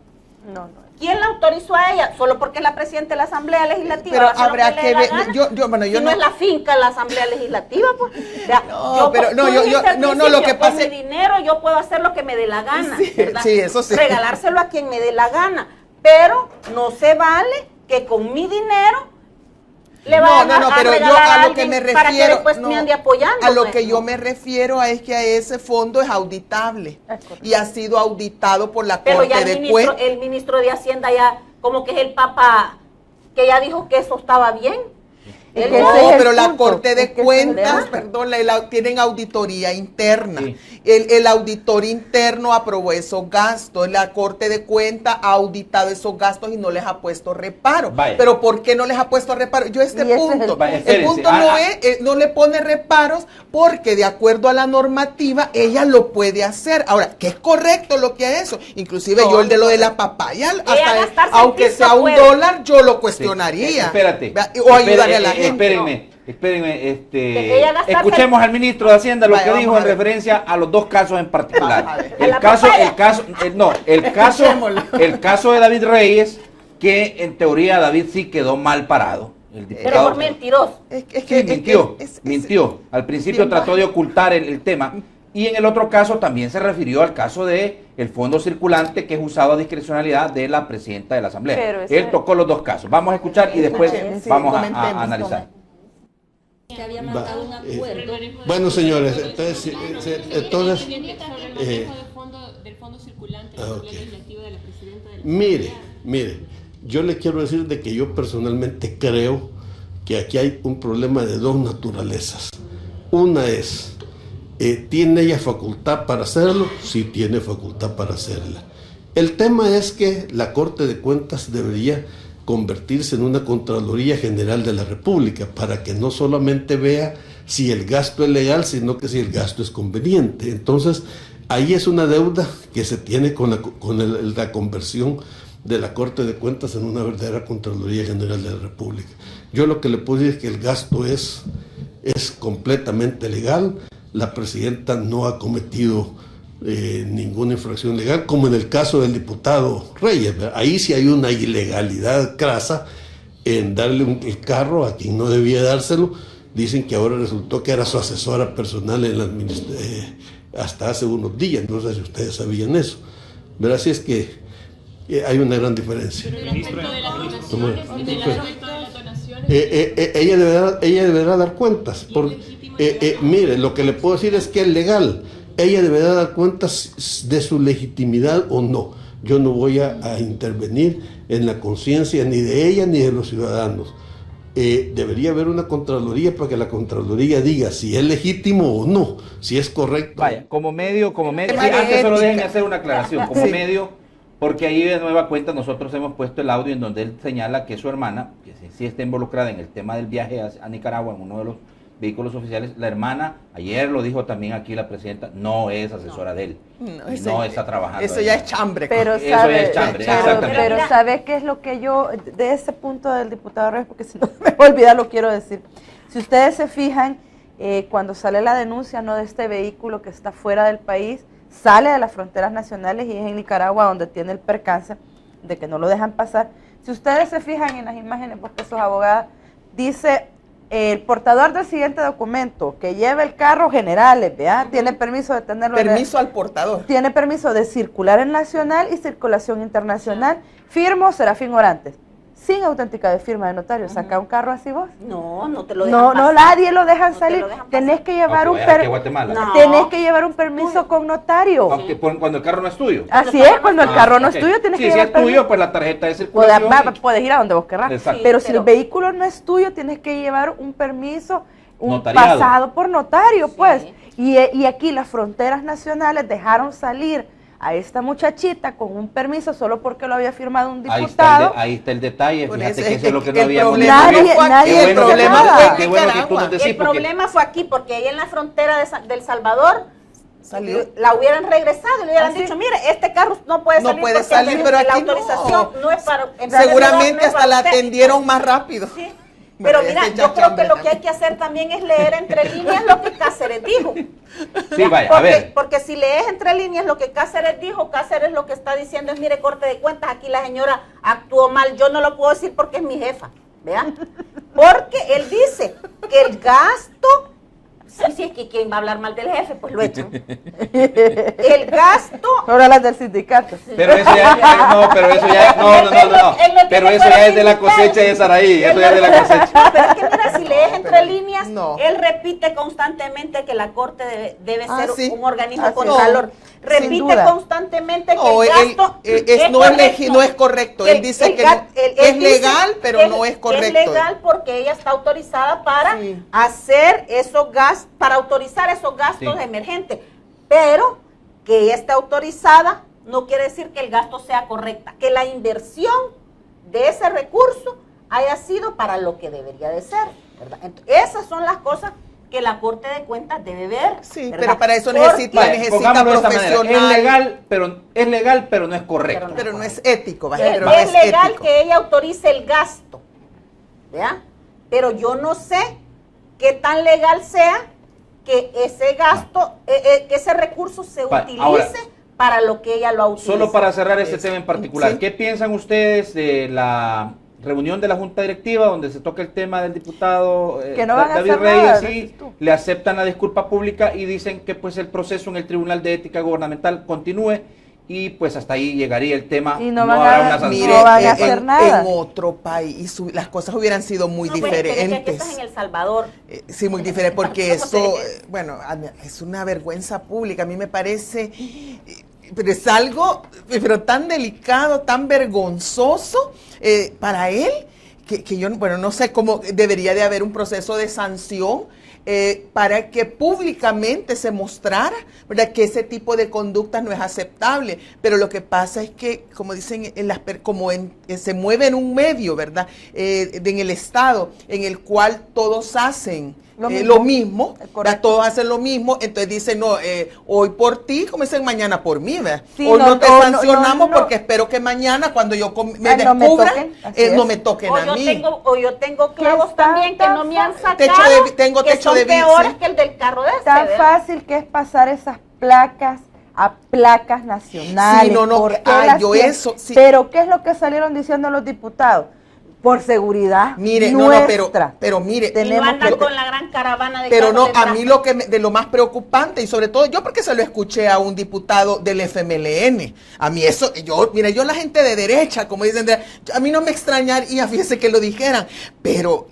Speaker 4: ¿Quién la autorizó a ella? Solo porque es la presidenta de la Asamblea Legislativa.
Speaker 5: Pero habrá que ver.
Speaker 4: Si no es la finca la Asamblea Legislativa, pues.
Speaker 5: Lo que pasa
Speaker 4: es que mi dinero yo puedo hacer lo que me dé la gana.
Speaker 5: Sí, eso sí.
Speaker 4: Regalárselo a quien me dé la gana. Pero no se vale que con mi dinero le vayan
Speaker 5: pero yo
Speaker 4: regalar
Speaker 5: a lo que me
Speaker 4: alguien para que
Speaker 5: refiero,
Speaker 4: después me ande apoyando.
Speaker 5: a lo
Speaker 4: pues,
Speaker 5: que yo me refiero es que a ese fondo es auditable y ha sido auditado por la
Speaker 4: pero
Speaker 5: Corte
Speaker 4: ya
Speaker 5: de Cuentas.
Speaker 4: el ministro de Hacienda ya, como que es el Papa, que ya dijo que eso estaba bien.
Speaker 3: Es
Speaker 5: No,
Speaker 3: que ese es el
Speaker 5: pero la
Speaker 3: punto,
Speaker 5: Corte de
Speaker 3: es que
Speaker 5: Cuentas,
Speaker 3: ese es el
Speaker 5: perdón, tienen auditoría interna.
Speaker 1: Sí.
Speaker 5: El auditor interno aprobó esos gastos. La Corte de Cuentas ha auditado esos gastos y no les ha puesto reparo.
Speaker 1: Vaya.
Speaker 5: Pero ¿por qué no les ha puesto reparo? Yo
Speaker 3: Y ese es el- Vaya,
Speaker 5: el
Speaker 1: espérense.
Speaker 5: punto no le pone reparos porque de acuerdo a la normativa ella lo puede hacer. Ahora, que es correcto lo que ha hecho. Inclusive yo el de lo de la papaya, hasta aunque sea $1, yo lo cuestionaría.
Speaker 1: Espérate.
Speaker 5: O ayudarle a la gente.
Speaker 1: Espérenme,
Speaker 4: Que ella gastarse-
Speaker 1: escuchemos al ministro de Hacienda lo
Speaker 5: Vaya,
Speaker 1: que
Speaker 5: vamos
Speaker 1: dijo
Speaker 5: a
Speaker 1: en
Speaker 5: ver.
Speaker 1: referencia a los dos casos en particular.
Speaker 5: Vamos a ver.
Speaker 4: ¿A la
Speaker 1: El caso de David Reyes, que en teoría David sí quedó mal parado. El
Speaker 4: Pero
Speaker 1: diputado
Speaker 4: por mentiroso.
Speaker 1: Sí, mintió. Al principio
Speaker 5: bien
Speaker 1: trató
Speaker 5: bajo.
Speaker 1: de ocultar el tema. Y en el otro caso también se refirió al caso de el fondo circulante que es usado a discrecionalidad de la presidenta de la Asamblea.
Speaker 3: Pero ese-
Speaker 1: Él tocó los dos casos. Vamos a escuchar y después
Speaker 5: Escuchemos, sí,
Speaker 1: vamos
Speaker 5: comentemos,
Speaker 1: a analizar.
Speaker 6: Que había marcado un acuerdo.
Speaker 7: Bueno, señores, entonces,
Speaker 6: Del fondo circulante,
Speaker 7: la Asamblea
Speaker 6: legislativa de la presidenta de la
Speaker 7: mire, yo le quiero decir de que yo personalmente creo que aquí hay un problema de dos naturalezas. Una es, ¿tiene ella facultad para hacerlo? Sí, tiene facultad para hacerla. El tema es que la Corte de Cuentas debería convertirse en una Contraloría General de la República para que no solamente vea si el gasto es legal, sino que si el gasto es conveniente. Entonces, ahí es una deuda que se tiene con la conversión de la Corte de Cuentas en una verdadera Contraloría General de la República. Yo lo que le puedo decir es que el gasto es completamente legal. La presidenta no ha cometido ninguna infracción legal, como en el caso del diputado Reyes, ¿verdad? Ahí sí hay una ilegalidad crasa en darle el carro a quien no debía dárselo. Dicen que ahora resultó que era su asesora personal en la hasta hace unos días. No sé si ustedes sabían eso, ¿verdad? Así es que hay una gran diferencia. Ella deberá dar cuentas. Mire, lo que le puedo decir es que es legal. Ella deberá dar cuentas de su legitimidad o no. Yo no voy a intervenir en la conciencia ni de ella ni de los ciudadanos. Debería haber una Contraloría para que la Contraloría diga si es legítimo o no, si es correcto.
Speaker 1: Vaya, como medio,
Speaker 5: Tema
Speaker 1: sí,
Speaker 5: de
Speaker 1: antes solo
Speaker 5: ética.
Speaker 1: déjenme hacer una aclaración, como
Speaker 5: Sí.
Speaker 1: medio, porque ahí de nueva cuenta nosotros hemos puesto el audio en donde él señala que su hermana, que sí está involucrada en el tema del viaje a Nicaragua en uno de los vehículos oficiales, la hermana, ayer lo dijo también aquí la presidenta, no es asesora de él, no está trabajando.
Speaker 5: Eso
Speaker 1: ahí.
Speaker 5: ya es chambre.
Speaker 3: Pero
Speaker 1: Eso
Speaker 3: sabe,
Speaker 1: es chambre,
Speaker 3: pero,
Speaker 1: exactamente.
Speaker 3: pero ¿sabe qué es lo que yo, de ese punto del diputado Reyes, porque si no me voy a olvidar, lo quiero decir? Si ustedes se fijan, cuando sale la denuncia no de este vehículo que está fuera del país, sale de las fronteras nacionales y es en Nicaragua donde tiene el percance de que no lo dejan pasar. Si ustedes se fijan en las imágenes, porque sos abogada, dice el portador del siguiente documento que lleva el carro generales, ¿vea? Tiene permiso de tenerlo.
Speaker 5: Permiso al portador.
Speaker 3: Tiene permiso de circular en nacional y circulación internacional. Firmo Serafín Orantes. Sin auténtica de firma de notario. ¿Saca un carro así vos?
Speaker 4: No, no te lo dejan
Speaker 3: No,
Speaker 4: pasar.
Speaker 3: nadie lo dejan
Speaker 4: No te
Speaker 3: salir.
Speaker 4: lo dejan
Speaker 3: Tenés
Speaker 4: pasar.
Speaker 3: que llevar
Speaker 1: Aunque
Speaker 3: un
Speaker 1: vayas aquí a Guatemala.
Speaker 4: No.
Speaker 3: tenés que llevar un permiso con notario.
Speaker 1: Aunque cuando el carro no es tuyo.
Speaker 3: Así es, cuando el carro no
Speaker 1: ok.
Speaker 3: es tuyo, tienes
Speaker 1: Sí,
Speaker 3: que
Speaker 1: si
Speaker 3: llevar
Speaker 1: es tuyo,
Speaker 3: permiso.
Speaker 1: pues la tarjeta de
Speaker 3: Puedes,
Speaker 1: circulación.
Speaker 3: puedes ir a donde vos querrás.
Speaker 1: Exacto.
Speaker 3: Pero
Speaker 4: Sí,
Speaker 3: si el
Speaker 4: pero-
Speaker 3: vehículo no es tuyo, tienes que llevar un permiso, un
Speaker 1: Notariado.
Speaker 3: pasado por notario,
Speaker 4: Sí.
Speaker 3: pues. Y aquí las fronteras nacionales dejaron salir a esta muchachita con un permiso solo porque lo había firmado un diputado.
Speaker 1: Ahí está el detalle,
Speaker 5: Por
Speaker 1: fíjate
Speaker 5: eso
Speaker 1: que
Speaker 5: es
Speaker 1: eso es lo que no
Speaker 5: el
Speaker 1: habíamos
Speaker 5: problema
Speaker 3: Nadie-
Speaker 5: no fue aquí,
Speaker 3: nadie-
Speaker 5: el
Speaker 3: bueno,
Speaker 5: problema
Speaker 3: nada.
Speaker 5: fue en
Speaker 1: qué bueno que tú nos
Speaker 5: Nicaragua.
Speaker 1: decís,
Speaker 4: El
Speaker 1: porque
Speaker 4: problema fue aquí, porque ahí en la frontera del Salvador
Speaker 5: Salió.
Speaker 4: la hubieran regresado y le hubieran
Speaker 3: ¿Ah, sí?
Speaker 4: dicho, mire, este carro no puede
Speaker 5: No
Speaker 4: salir
Speaker 5: puede
Speaker 4: porque
Speaker 5: salir, pero
Speaker 4: la
Speaker 5: aquí
Speaker 4: autorización
Speaker 5: no.
Speaker 4: no es para... en
Speaker 5: Seguramente
Speaker 4: realidad no es
Speaker 5: hasta
Speaker 4: para
Speaker 5: la
Speaker 4: usted.
Speaker 5: atendieron más rápido.
Speaker 4: Sí. Pero
Speaker 5: Bueno,
Speaker 4: mira,
Speaker 5: ese
Speaker 4: yo creo que
Speaker 5: chambre
Speaker 4: lo que hay
Speaker 5: también.
Speaker 4: que hacer también es leer entre líneas lo que Cáceres dijo.
Speaker 1: Sí, vaya, a
Speaker 4: Porque,
Speaker 1: ver.
Speaker 4: porque si lees entre líneas lo que Cáceres dijo, Cáceres lo que está diciendo es, mire, corte de cuentas, aquí la señora actuó mal, yo no lo puedo decir porque es mi jefa, ¿vea? Porque él dice que el gasto, sí, es ¿Y quién va a hablar mal del jefe? Pues lo echan. El gasto...
Speaker 3: Ahora las del sindicato.
Speaker 1: Pero eso ya, no, pero eso ya, no. Pero eso ya es de la cosecha de Saraí, eso ya es de la cosecha.
Speaker 4: No, pero es que mira, si lees entre líneas,
Speaker 5: No.
Speaker 4: él repite constantemente que la Corte debe ser
Speaker 5: sí.
Speaker 4: un organismo
Speaker 3: Así
Speaker 4: con
Speaker 3: es.
Speaker 4: valor.
Speaker 3: Sin
Speaker 4: Repite
Speaker 3: duda.
Speaker 4: constantemente
Speaker 5: No,
Speaker 4: que el gasto
Speaker 5: no es correcto. Él dice que es legal, pero no es correcto.
Speaker 4: Es legal porque ella está autorizada para
Speaker 5: Sí.
Speaker 4: hacer esos gastos, para autorizar esos gastos
Speaker 1: Sí.
Speaker 4: emergentes. Pero que ella esté autorizada no quiere decir que el gasto sea correcta, que la inversión de ese recurso haya sido para lo que debería de ser, ¿verdad? Entonces, esas son las cosas que la Corte de Cuentas debe ver.
Speaker 5: Sí,
Speaker 4: ¿verdad?
Speaker 5: pero para eso
Speaker 4: Porque-
Speaker 5: necesita
Speaker 1: Pongámoslo de esta manera,
Speaker 5: profesional.
Speaker 1: es legal, pero no es correcto.
Speaker 5: Pero no es ético, ¿vale?
Speaker 4: Es,
Speaker 5: Pero no
Speaker 4: es legal
Speaker 5: ético.
Speaker 4: que ella autorice el gasto, ¿ya? Pero yo no sé qué tan legal sea que ese gasto, que ese recurso se utilice
Speaker 1: ahora,
Speaker 4: para lo que ella lo utilice.
Speaker 1: Solo para cerrar este tema en particular,
Speaker 5: Sí.
Speaker 1: ¿qué piensan ustedes de la reunión de la Junta Directiva donde se toca el tema del diputado
Speaker 3: Que no van a
Speaker 1: David
Speaker 3: hacer
Speaker 1: Reyes
Speaker 3: nada,
Speaker 1: y
Speaker 3: dices tú.
Speaker 1: le aceptan la disculpa pública y dicen que pues el proceso en el Tribunal de Ética Gubernamental continúe y pues hasta ahí llegaría el tema,
Speaker 3: Y no
Speaker 1: no
Speaker 3: van
Speaker 1: habrá
Speaker 3: a-
Speaker 1: una sanción?
Speaker 3: Mire, no van a hacer nada.
Speaker 5: En otro país las cosas hubieran sido muy
Speaker 4: No, pues, es que aquí
Speaker 5: diferentes.
Speaker 4: estás en El Salvador.
Speaker 5: Sí, muy diferente, porque
Speaker 4: ¿Cómo se
Speaker 5: eso,
Speaker 4: dice?
Speaker 5: bueno, es una vergüenza pública. A mí me parece, pero es algo, pero tan delicado, tan vergonzoso para él, que yo, bueno, no sé cómo debería de haber un proceso de sanción para que públicamente se mostrara, ¿verdad?, que ese tipo de conductas no es aceptable. Pero lo que pasa es que, como dicen, se mueve en un medio, ¿verdad?, en el Estado, en el cual todos hacen lo mismo,
Speaker 3: Correcto.
Speaker 5: todos hacen lo mismo, entonces dicen, no, hoy por ti, como dicen, mañana por mí, ¿verdad?
Speaker 3: Sí,
Speaker 5: Hoy no te sancionamos
Speaker 3: no.
Speaker 5: porque espero que mañana cuando yo me
Speaker 3: No me
Speaker 5: descubra,
Speaker 3: toquen, así
Speaker 5: no
Speaker 3: es.
Speaker 5: me toquen a mí.
Speaker 4: O yo tengo clavos
Speaker 3: está
Speaker 4: también que
Speaker 3: tan
Speaker 4: no me han
Speaker 3: fácil.
Speaker 4: sacado,
Speaker 5: Tengo
Speaker 4: que
Speaker 5: techo
Speaker 4: son
Speaker 5: de vidrio,
Speaker 4: peores
Speaker 5: sí.
Speaker 4: que el del carro de este.
Speaker 3: Tan
Speaker 4: ¿verdad?
Speaker 3: fácil que es pasar esas placas a placas nacionales.
Speaker 5: Sí, no,
Speaker 3: ¿Por qué
Speaker 5: ay,
Speaker 3: las
Speaker 5: yo
Speaker 3: tienen?
Speaker 5: eso, sí.
Speaker 3: Pero ¿qué es lo que salieron diciendo los diputados? Por seguridad
Speaker 5: Mire,
Speaker 3: nuestra.
Speaker 5: pero mire,
Speaker 4: Y no
Speaker 3: tenemos
Speaker 4: andan
Speaker 3: que-
Speaker 4: con la gran caravana de
Speaker 5: pero
Speaker 4: carros
Speaker 5: no, a
Speaker 4: detrás.
Speaker 5: mí de lo más preocupante, y sobre todo yo porque se lo escuché a un diputado del FMLN, a mí eso, mire, yo la gente de derecha, como dicen, a mí no me extrañaría, fíjese que lo dijeran, pero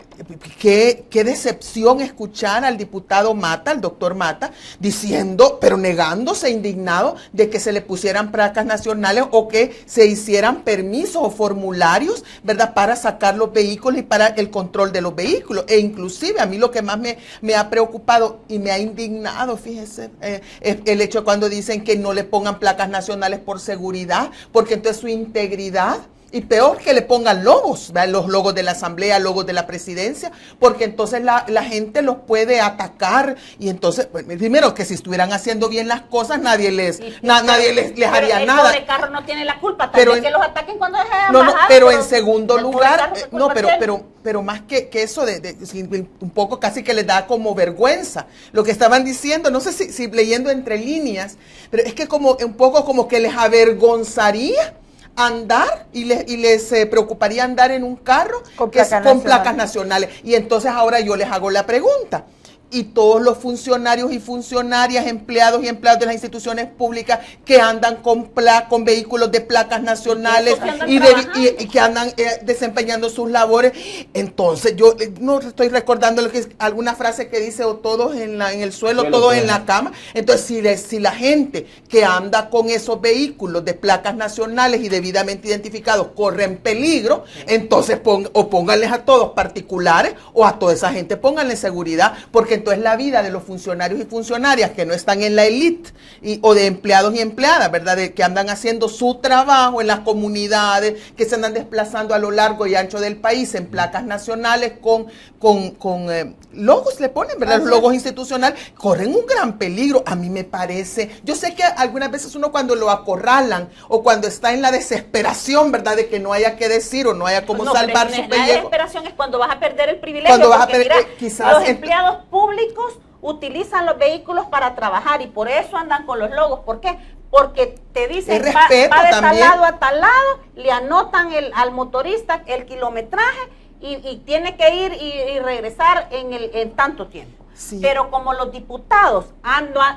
Speaker 5: qué decepción escuchar al diputado Mata, al doctor Mata, diciendo, pero negándose, indignado, de que se le pusieran placas nacionales o que se hicieran permisos o formularios, ¿verdad?, para sacar los vehículos y para el control de los vehículos. E inclusive a mí lo que más me ha preocupado y me ha indignado, fíjese, es el hecho cuando dicen que no le pongan placas nacionales por seguridad, porque entonces su integridad. Y peor que le pongan logos, ¿verdad?, los logos de la Asamblea, logos de la Presidencia, porque entonces la gente los puede atacar. Y entonces, pues, primero, que si estuvieran haciendo bien las cosas, nadie les haría nada.
Speaker 4: Pero el carro no tiene la culpa, también que los ataquen cuando dejen
Speaker 5: No,
Speaker 4: bajar,
Speaker 5: pero en segundo
Speaker 4: el pobre
Speaker 5: lugar,
Speaker 4: carro fue
Speaker 5: no,
Speaker 4: culpa de él.
Speaker 5: pero más que eso, un poco casi que les da como vergüenza. Lo que estaban diciendo, no sé si leyendo entre líneas, pero es que como un poco como que les avergonzaría andar y les preocuparía andar en un carro
Speaker 3: Con
Speaker 5: que es
Speaker 3: placas
Speaker 5: con
Speaker 3: nacionales.
Speaker 5: placas nacionales. Y entonces ahora yo les hago la pregunta. Y todos los funcionarios y funcionarias, empleados y empleadas de las instituciones públicas que andan con vehículos de placas nacionales
Speaker 4: que andan
Speaker 5: y que andan desempeñando sus labores. Entonces yo no estoy recordando alguna frase que dice o todos en el suelo, todos en la cama. Entonces si la gente que anda con esos vehículos de placas nacionales y debidamente identificados corren peligro, entonces pónganles a todos particulares o a toda esa gente pónganle seguridad, porque entonces la vida de los funcionarios y funcionarias que no están en la élite o de empleados y empleadas, ¿verdad?, que andan haciendo su trabajo en las comunidades, que se andan desplazando a lo largo y ancho del país en placas nacionales con logos, le ponen, ¿verdad?, los logos institucionales, corren un gran peligro. A mí me parece, yo sé que algunas veces uno cuando lo acorralan o cuando está en la desesperación, ¿verdad?, de que no haya que decir o no haya cómo salvar su
Speaker 4: La
Speaker 5: pellejo.
Speaker 4: desesperación es cuando vas a perder el privilegio.
Speaker 5: Cuando vas a
Speaker 4: porque
Speaker 5: perder,
Speaker 4: mira,
Speaker 5: quizás
Speaker 4: los empleados públicos utilizan los vehículos para trabajar y por eso andan con los logos. ¿Por qué? Porque te dicen,
Speaker 5: Es
Speaker 4: va
Speaker 5: respeto
Speaker 4: de tal
Speaker 5: también.
Speaker 4: lado a tal lado, le anotan al motorista el kilometraje y tiene que ir y regresar en tanto tiempo.
Speaker 5: Sí.
Speaker 4: Pero como los diputados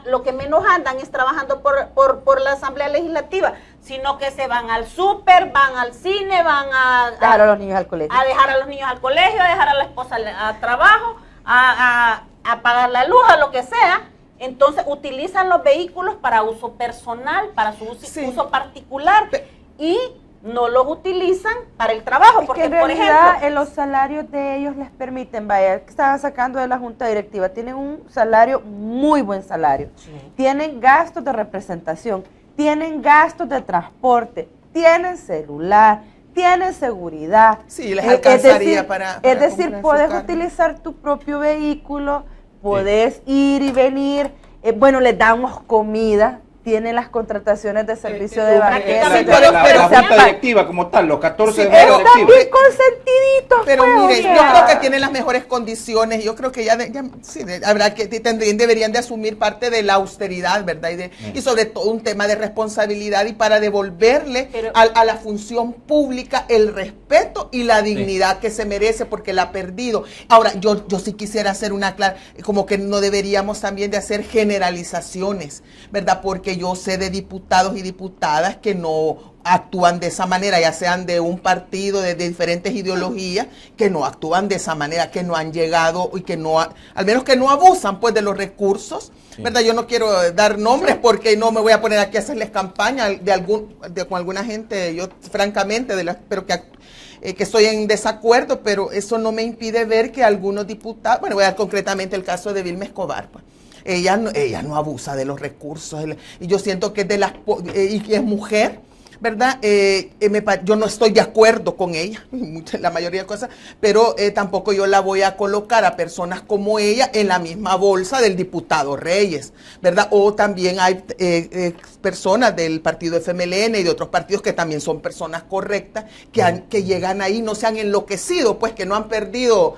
Speaker 4: lo que menos andan es trabajando por la Asamblea Legislativa, sino que se van al súper, van al cine, van a
Speaker 3: dejar a los niños al colegio.
Speaker 4: A dejar a los niños al colegio, a dejar a la esposa a trabajo, a pagar la luz, a lo que sea. Entonces utilizan los vehículos para uso personal, para su uso particular, y no los utilizan para el trabajo, porque
Speaker 3: en
Speaker 4: por
Speaker 3: realidad
Speaker 4: ejemplo,
Speaker 3: los salarios de ellos les permiten, vaya, que estaban sacando de la junta directiva, tienen un salario, muy buen salario, tienen gastos de representación, tienen gastos de transporte, tienen celular, tienen seguridad.
Speaker 5: Sí, les alcanzaría
Speaker 3: es decir,
Speaker 5: comprar
Speaker 3: puedes
Speaker 5: su carro.
Speaker 3: utilizar tu propio vehículo, puedes ir y venir, bueno, les damos comida, tienen las contrataciones de servicio de banqueta.
Speaker 1: La junta directiva como tal, los 14 de la
Speaker 3: pero
Speaker 1: directiva.
Speaker 3: también consentiditos.
Speaker 5: Pero
Speaker 3: pues,
Speaker 5: mire,
Speaker 3: o sea.
Speaker 5: yo creo que tienen las mejores condiciones. Yo creo que habrá que deberían de asumir parte de la austeridad, ¿verdad? Y sobre todo un tema de responsabilidad y para devolverle a la función pública el respeto y la dignidad que se merece porque la ha perdido. Ahora, yo sí quisiera hacer como que no deberíamos también de hacer generalizaciones, ¿verdad? Porque yo sé de diputados y diputadas que no actúan de esa manera, ya sean de un partido, de diferentes ideologías, que no actúan de esa manera, que no han llegado y que al menos que no abusan pues de los recursos, ¿verdad? Yo no quiero dar nombres porque no me voy a poner aquí a hacerles campaña con alguna gente, yo francamente, pero que estoy en desacuerdo, pero eso no me impide ver que algunos diputados, bueno, voy a dar concretamente el caso de Vilma Escobar, pues. Ella no abusa de los recursos, y yo siento que y que es mujer, ¿verdad? Yo no estoy de acuerdo con ella, la mayoría de cosas, pero tampoco yo la voy a colocar a personas como ella en la misma bolsa del diputado Reyes, ¿verdad? O también hay personas del partido FMLN y de otros partidos que también son personas correctas, que llegan ahí, no se han enloquecido, pues que no han perdido,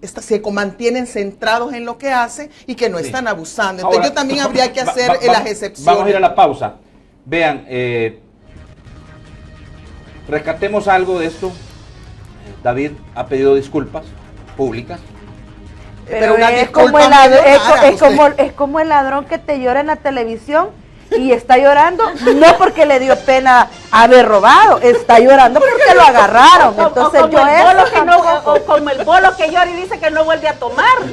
Speaker 5: se mantienen centrados en lo que hacen y que no están abusando. Entonces
Speaker 1: Ahora,
Speaker 5: yo también habría que hacer las excepciones.
Speaker 1: Vamos a ir a la pausa. Vean, rescatemos algo de esto. David ha pedido disculpas públicas.
Speaker 3: Pero
Speaker 5: una
Speaker 3: es
Speaker 5: disculpa
Speaker 3: como,
Speaker 5: medio
Speaker 3: es como el ladrón que te llora en la televisión y está llorando no porque le dio pena haber robado, está llorando porque lo agarraron. Entonces
Speaker 4: o como el bolo que llora y dice que no vuelve a tomar.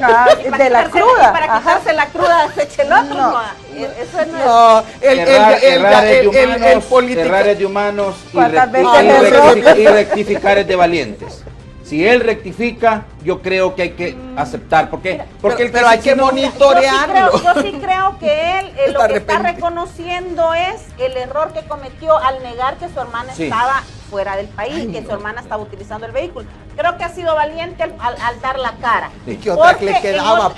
Speaker 3: De la cruda.
Speaker 4: Para quitarse la cruda se eche el otro.
Speaker 3: No.
Speaker 4: Eso no
Speaker 5: No, el político.
Speaker 1: Errar es de humanos
Speaker 3: ¿Cuántas veces
Speaker 1: y rectificar es de valientes. Si él rectifica, yo creo que hay que aceptar. ¿Por qué? Porque
Speaker 5: pero hay que monitorearlo.
Speaker 4: Yo sí creo que él lo que está
Speaker 5: arrepentido.
Speaker 4: reconociendo es el error que cometió al negar que su hermana
Speaker 1: Sí.
Speaker 4: estaba fuera del país, que su hermana estaba utilizando el vehículo. Creo que ha sido valiente al dar la cara.
Speaker 5: ¿Y qué otra que le
Speaker 4: Porque
Speaker 5: quedaba,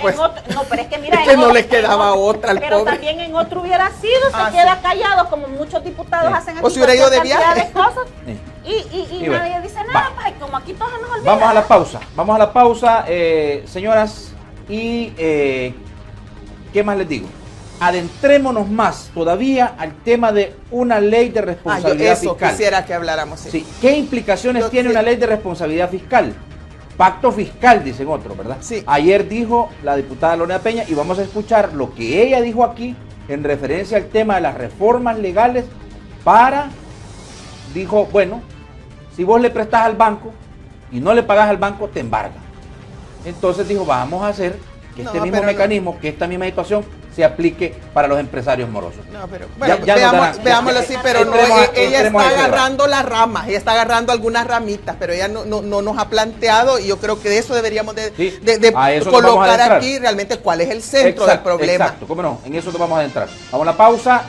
Speaker 4: no, pero es que mira,
Speaker 5: Es que no le quedaba otra al
Speaker 4: pero
Speaker 5: pobre.
Speaker 4: también en otro hubiera sido, se
Speaker 5: Sí.
Speaker 4: queda callado, como muchos diputados hacen aquí.
Speaker 5: O si hubiera ido de
Speaker 4: cualquier cantidad
Speaker 5: viaje.
Speaker 4: de cosas,
Speaker 1: Sí.
Speaker 4: y
Speaker 1: bueno,
Speaker 4: nadie dice nada,
Speaker 1: va.
Speaker 4: pues, como aquí todos nos olvidamos.
Speaker 1: Vamos a la pausa, señoras, y ¿qué más les digo? Adentrémonos más todavía al tema de una ley de responsabilidad
Speaker 5: Eso
Speaker 1: fiscal.
Speaker 5: quisiera que habláramos. Sí.
Speaker 1: Sí. ¿Qué implicaciones tiene una ley de responsabilidad fiscal? Pacto fiscal, dicen otros, ¿verdad?
Speaker 5: Sí.
Speaker 1: Ayer dijo la diputada Lorena Peña, y vamos a escuchar lo que ella dijo aquí en referencia al tema de las reformas legales dijo, bueno, si vos le prestás al banco y no le pagás al banco, te embarga. Entonces dijo, vamos a hacer que este mismo mecanismo, que esta misma situación se aplique para los empresarios morosos.
Speaker 5: No, pero bueno,
Speaker 1: Ya nos darán.
Speaker 5: veámoslo así, pero no, ella
Speaker 1: entremos
Speaker 5: está
Speaker 1: a ese
Speaker 5: agarrando las ramas, ella está agarrando algunas ramitas, pero ella no nos ha planteado, y yo creo que de eso deberíamos de
Speaker 1: a eso nos vamos a
Speaker 5: colocar
Speaker 1: adentrar.
Speaker 5: aquí realmente cuál es el centro del problema.
Speaker 1: Exacto, cómo no, en eso nos vamos a adentrar. Vamos a la pausa,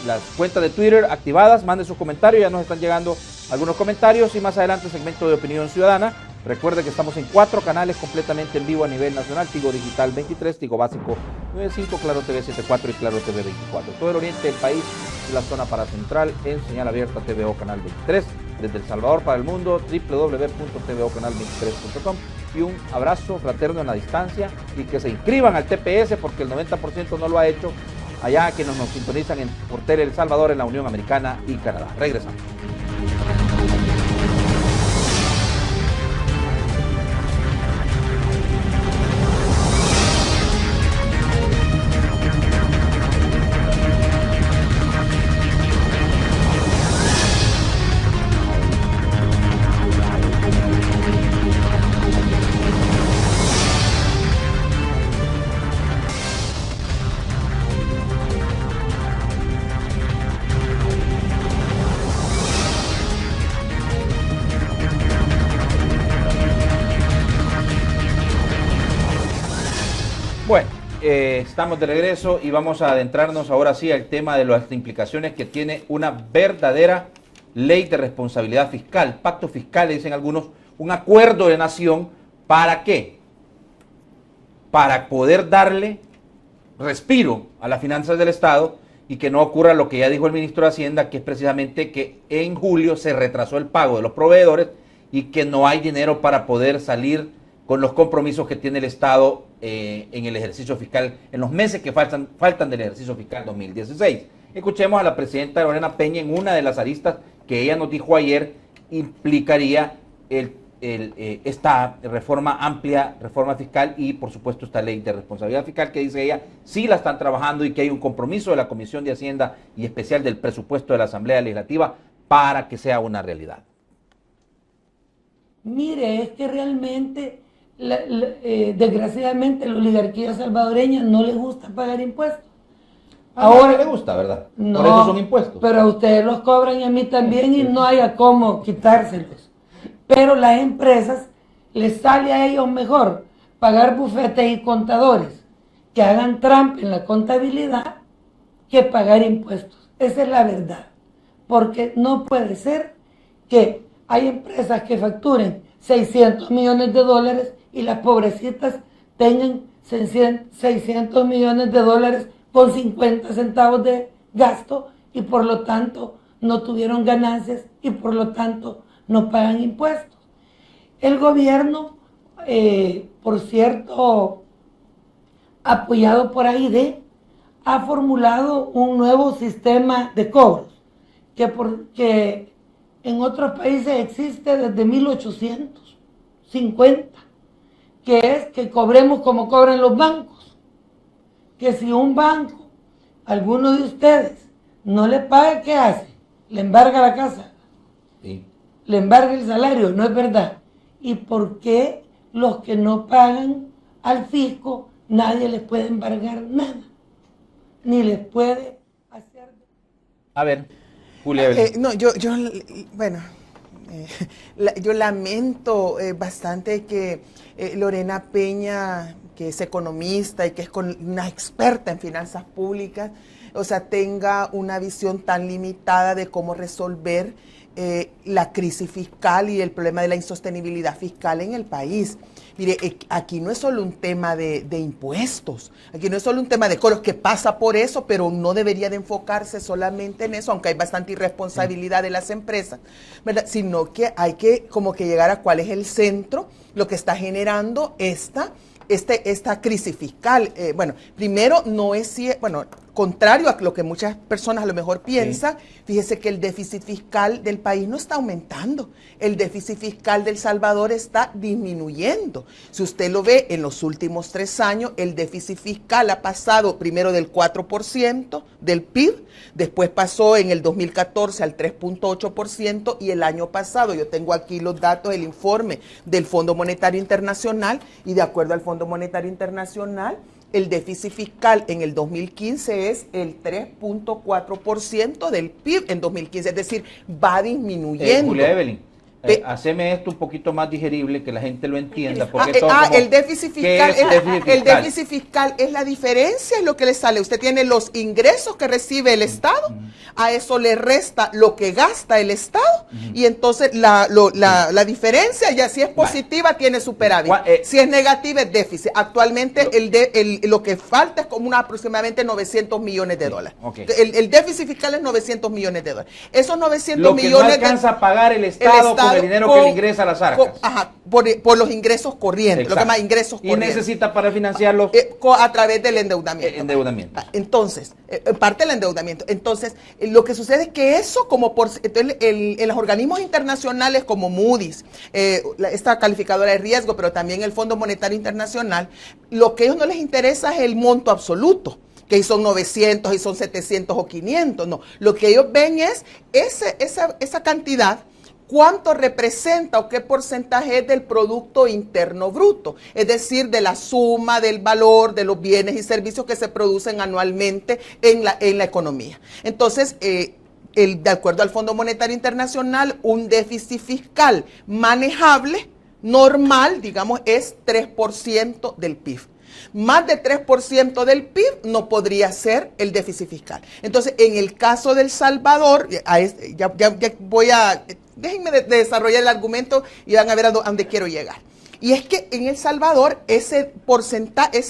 Speaker 1: las cuentas de Twitter activadas, manden sus comentarios, ya nos están llegando algunos comentarios, y más adelante segmento de opinión ciudadana. Recuerde que estamos en 4 canales completamente en vivo a nivel nacional: Tigo Digital 23, Tigo Básico 95, Claro TV 74 y Claro TV 24. Todo el oriente del país y la zona paracentral en señal abierta TVO Canal 23. Desde El Salvador para el mundo, www.tvocanal23.com. Y un abrazo fraterno en la distancia, y que se inscriban al TPS porque el 90% no lo ha hecho allá, quienes nos sintonizan por Tele El Salvador en la Unión Americana y Canadá. Regresamos. Bueno, estamos de regreso y vamos a adentrarnos ahora sí al tema de las implicaciones que tiene una verdadera ley de responsabilidad fiscal, pacto fiscal, le dicen algunos, un acuerdo de nación. ¿Para qué? Para poder darle respiro a las finanzas del Estado y que no ocurra lo que ya dijo el ministro de Hacienda, que es precisamente que en julio se retrasó el pago de los proveedores y que no hay dinero para poder salir con los compromisos que tiene el Estado en el ejercicio fiscal, en los meses que faltan del ejercicio fiscal 2016. Escuchemos a la presidenta Lorena Peña en una de las aristas que ella nos dijo ayer implicaría esta amplia reforma fiscal y por supuesto esta ley de responsabilidad fiscal que dice ella sí la están trabajando y que hay un compromiso de la Comisión de Hacienda y especial del presupuesto de la Asamblea Legislativa para que sea una realidad.
Speaker 8: Mire, es que realmente, desgraciadamente, la oligarquía salvadoreña no le gusta pagar impuestos.
Speaker 1: Ahora le gusta, ¿verdad?
Speaker 8: No,
Speaker 1: por eso son impuestos.
Speaker 8: Pero a ustedes los cobran y a mí también y no haya cómo quitárselos. Pero las empresas les sale a ellos mejor pagar bufetes y contadores que hagan trampa en la contabilidad que pagar impuestos. Esa es la verdad. Porque no puede ser que hay empresas que facturen 600 millones de dólares y las pobrecitas tengan 600 millones de dólares con 50 centavos de gasto y por lo tanto no tuvieron ganancias y por lo tanto no pagan impuestos. El gobierno, por cierto, apoyado por AID, ha formulado un nuevo sistema de cobros que en otros países existe desde 1850, que es que cobremos como cobran los bancos. Que si un banco, alguno de ustedes, no le paga, ¿qué hace? Le embarga la casa. Sí. Le embarga el salario, no es verdad. ¿Y por qué los que no pagan al fisco, nadie les puede embargar nada? Ni les puede hacer...
Speaker 1: A ver, Julia.
Speaker 5: Yo lamento bastante que Lorena Peña, que es economista y que es una experta en finanzas públicas, o sea, tenga una visión tan limitada de cómo resolver la crisis fiscal y el problema de la insostenibilidad fiscal en el país. Mire, aquí no es solo un tema de impuestos, aquí no es solo un tema de cobros, que pasa por eso, pero no debería de enfocarse solamente en eso, aunque hay bastante irresponsabilidad de las empresas, ¿verdad? Sino que hay que como que llegar a cuál es el centro, lo que está generando esta crisis fiscal. Bueno, primero no es, contrario a lo que muchas personas a lo mejor piensan, fíjese que el déficit fiscal del país no está aumentando, el déficit fiscal de El Salvador está disminuyendo. Si usted lo ve en los últimos 3 años, el déficit fiscal ha pasado primero del 4% del PIB, después pasó en el 2014 al 3.8% y el año pasado, yo tengo aquí los datos del informe del Fondo Monetario Internacional y de acuerdo al Fondo Monetario Internacional, el déficit fiscal en el 2015 es el 3.4% del PIB en 2015, es decir, va disminuyendo.
Speaker 1: Julia Evelyn, haceme esto un poquito más digerible, que la gente lo entienda. Porque
Speaker 5: el déficit fiscal el déficit fiscal es la diferencia, es lo que le sale. Usted tiene los ingresos que recibe el Estado, a eso le resta lo que gasta el Estado, y entonces la diferencia, ya si es positiva, tiene superávit. Si es negativa, es déficit. Actualmente lo que falta es como aproximadamente 900 millones de dólares. Okay. El déficit fiscal es 900 millones de dólares. Esos 900 millones
Speaker 1: no alcanza a pagar el Estado con el dinero que le ingresa a las arcas.
Speaker 5: Por los ingresos corrientes. Exacto. Lo que llama ingresos corrientes.
Speaker 1: Y necesita para financiarlos
Speaker 5: a través del endeudamiento. Entonces, parte del endeudamiento. Entonces, lo que sucede es que eso, en los organismos internacionales como Moody's, esta calificadora de riesgo, pero también el Fondo Monetario Internacional, lo que a ellos no les interesa es el monto absoluto, que son 900 y son 700 o 500. No, lo que ellos ven es esa cantidad, cuánto representa o qué porcentaje es del Producto Interno Bruto, es decir, de la suma del valor de los bienes y servicios que se producen anualmente en la economía. Entonces, de acuerdo al Fondo Monetario Internacional, un déficit fiscal manejable, normal, digamos, es 3% del PIB. Más de 3% del PIB no podría ser el déficit fiscal. Entonces, en el caso de El Salvador, déjenme desarrollar el argumento y van a ver a dónde quiero llegar. Y es que en El Salvador ese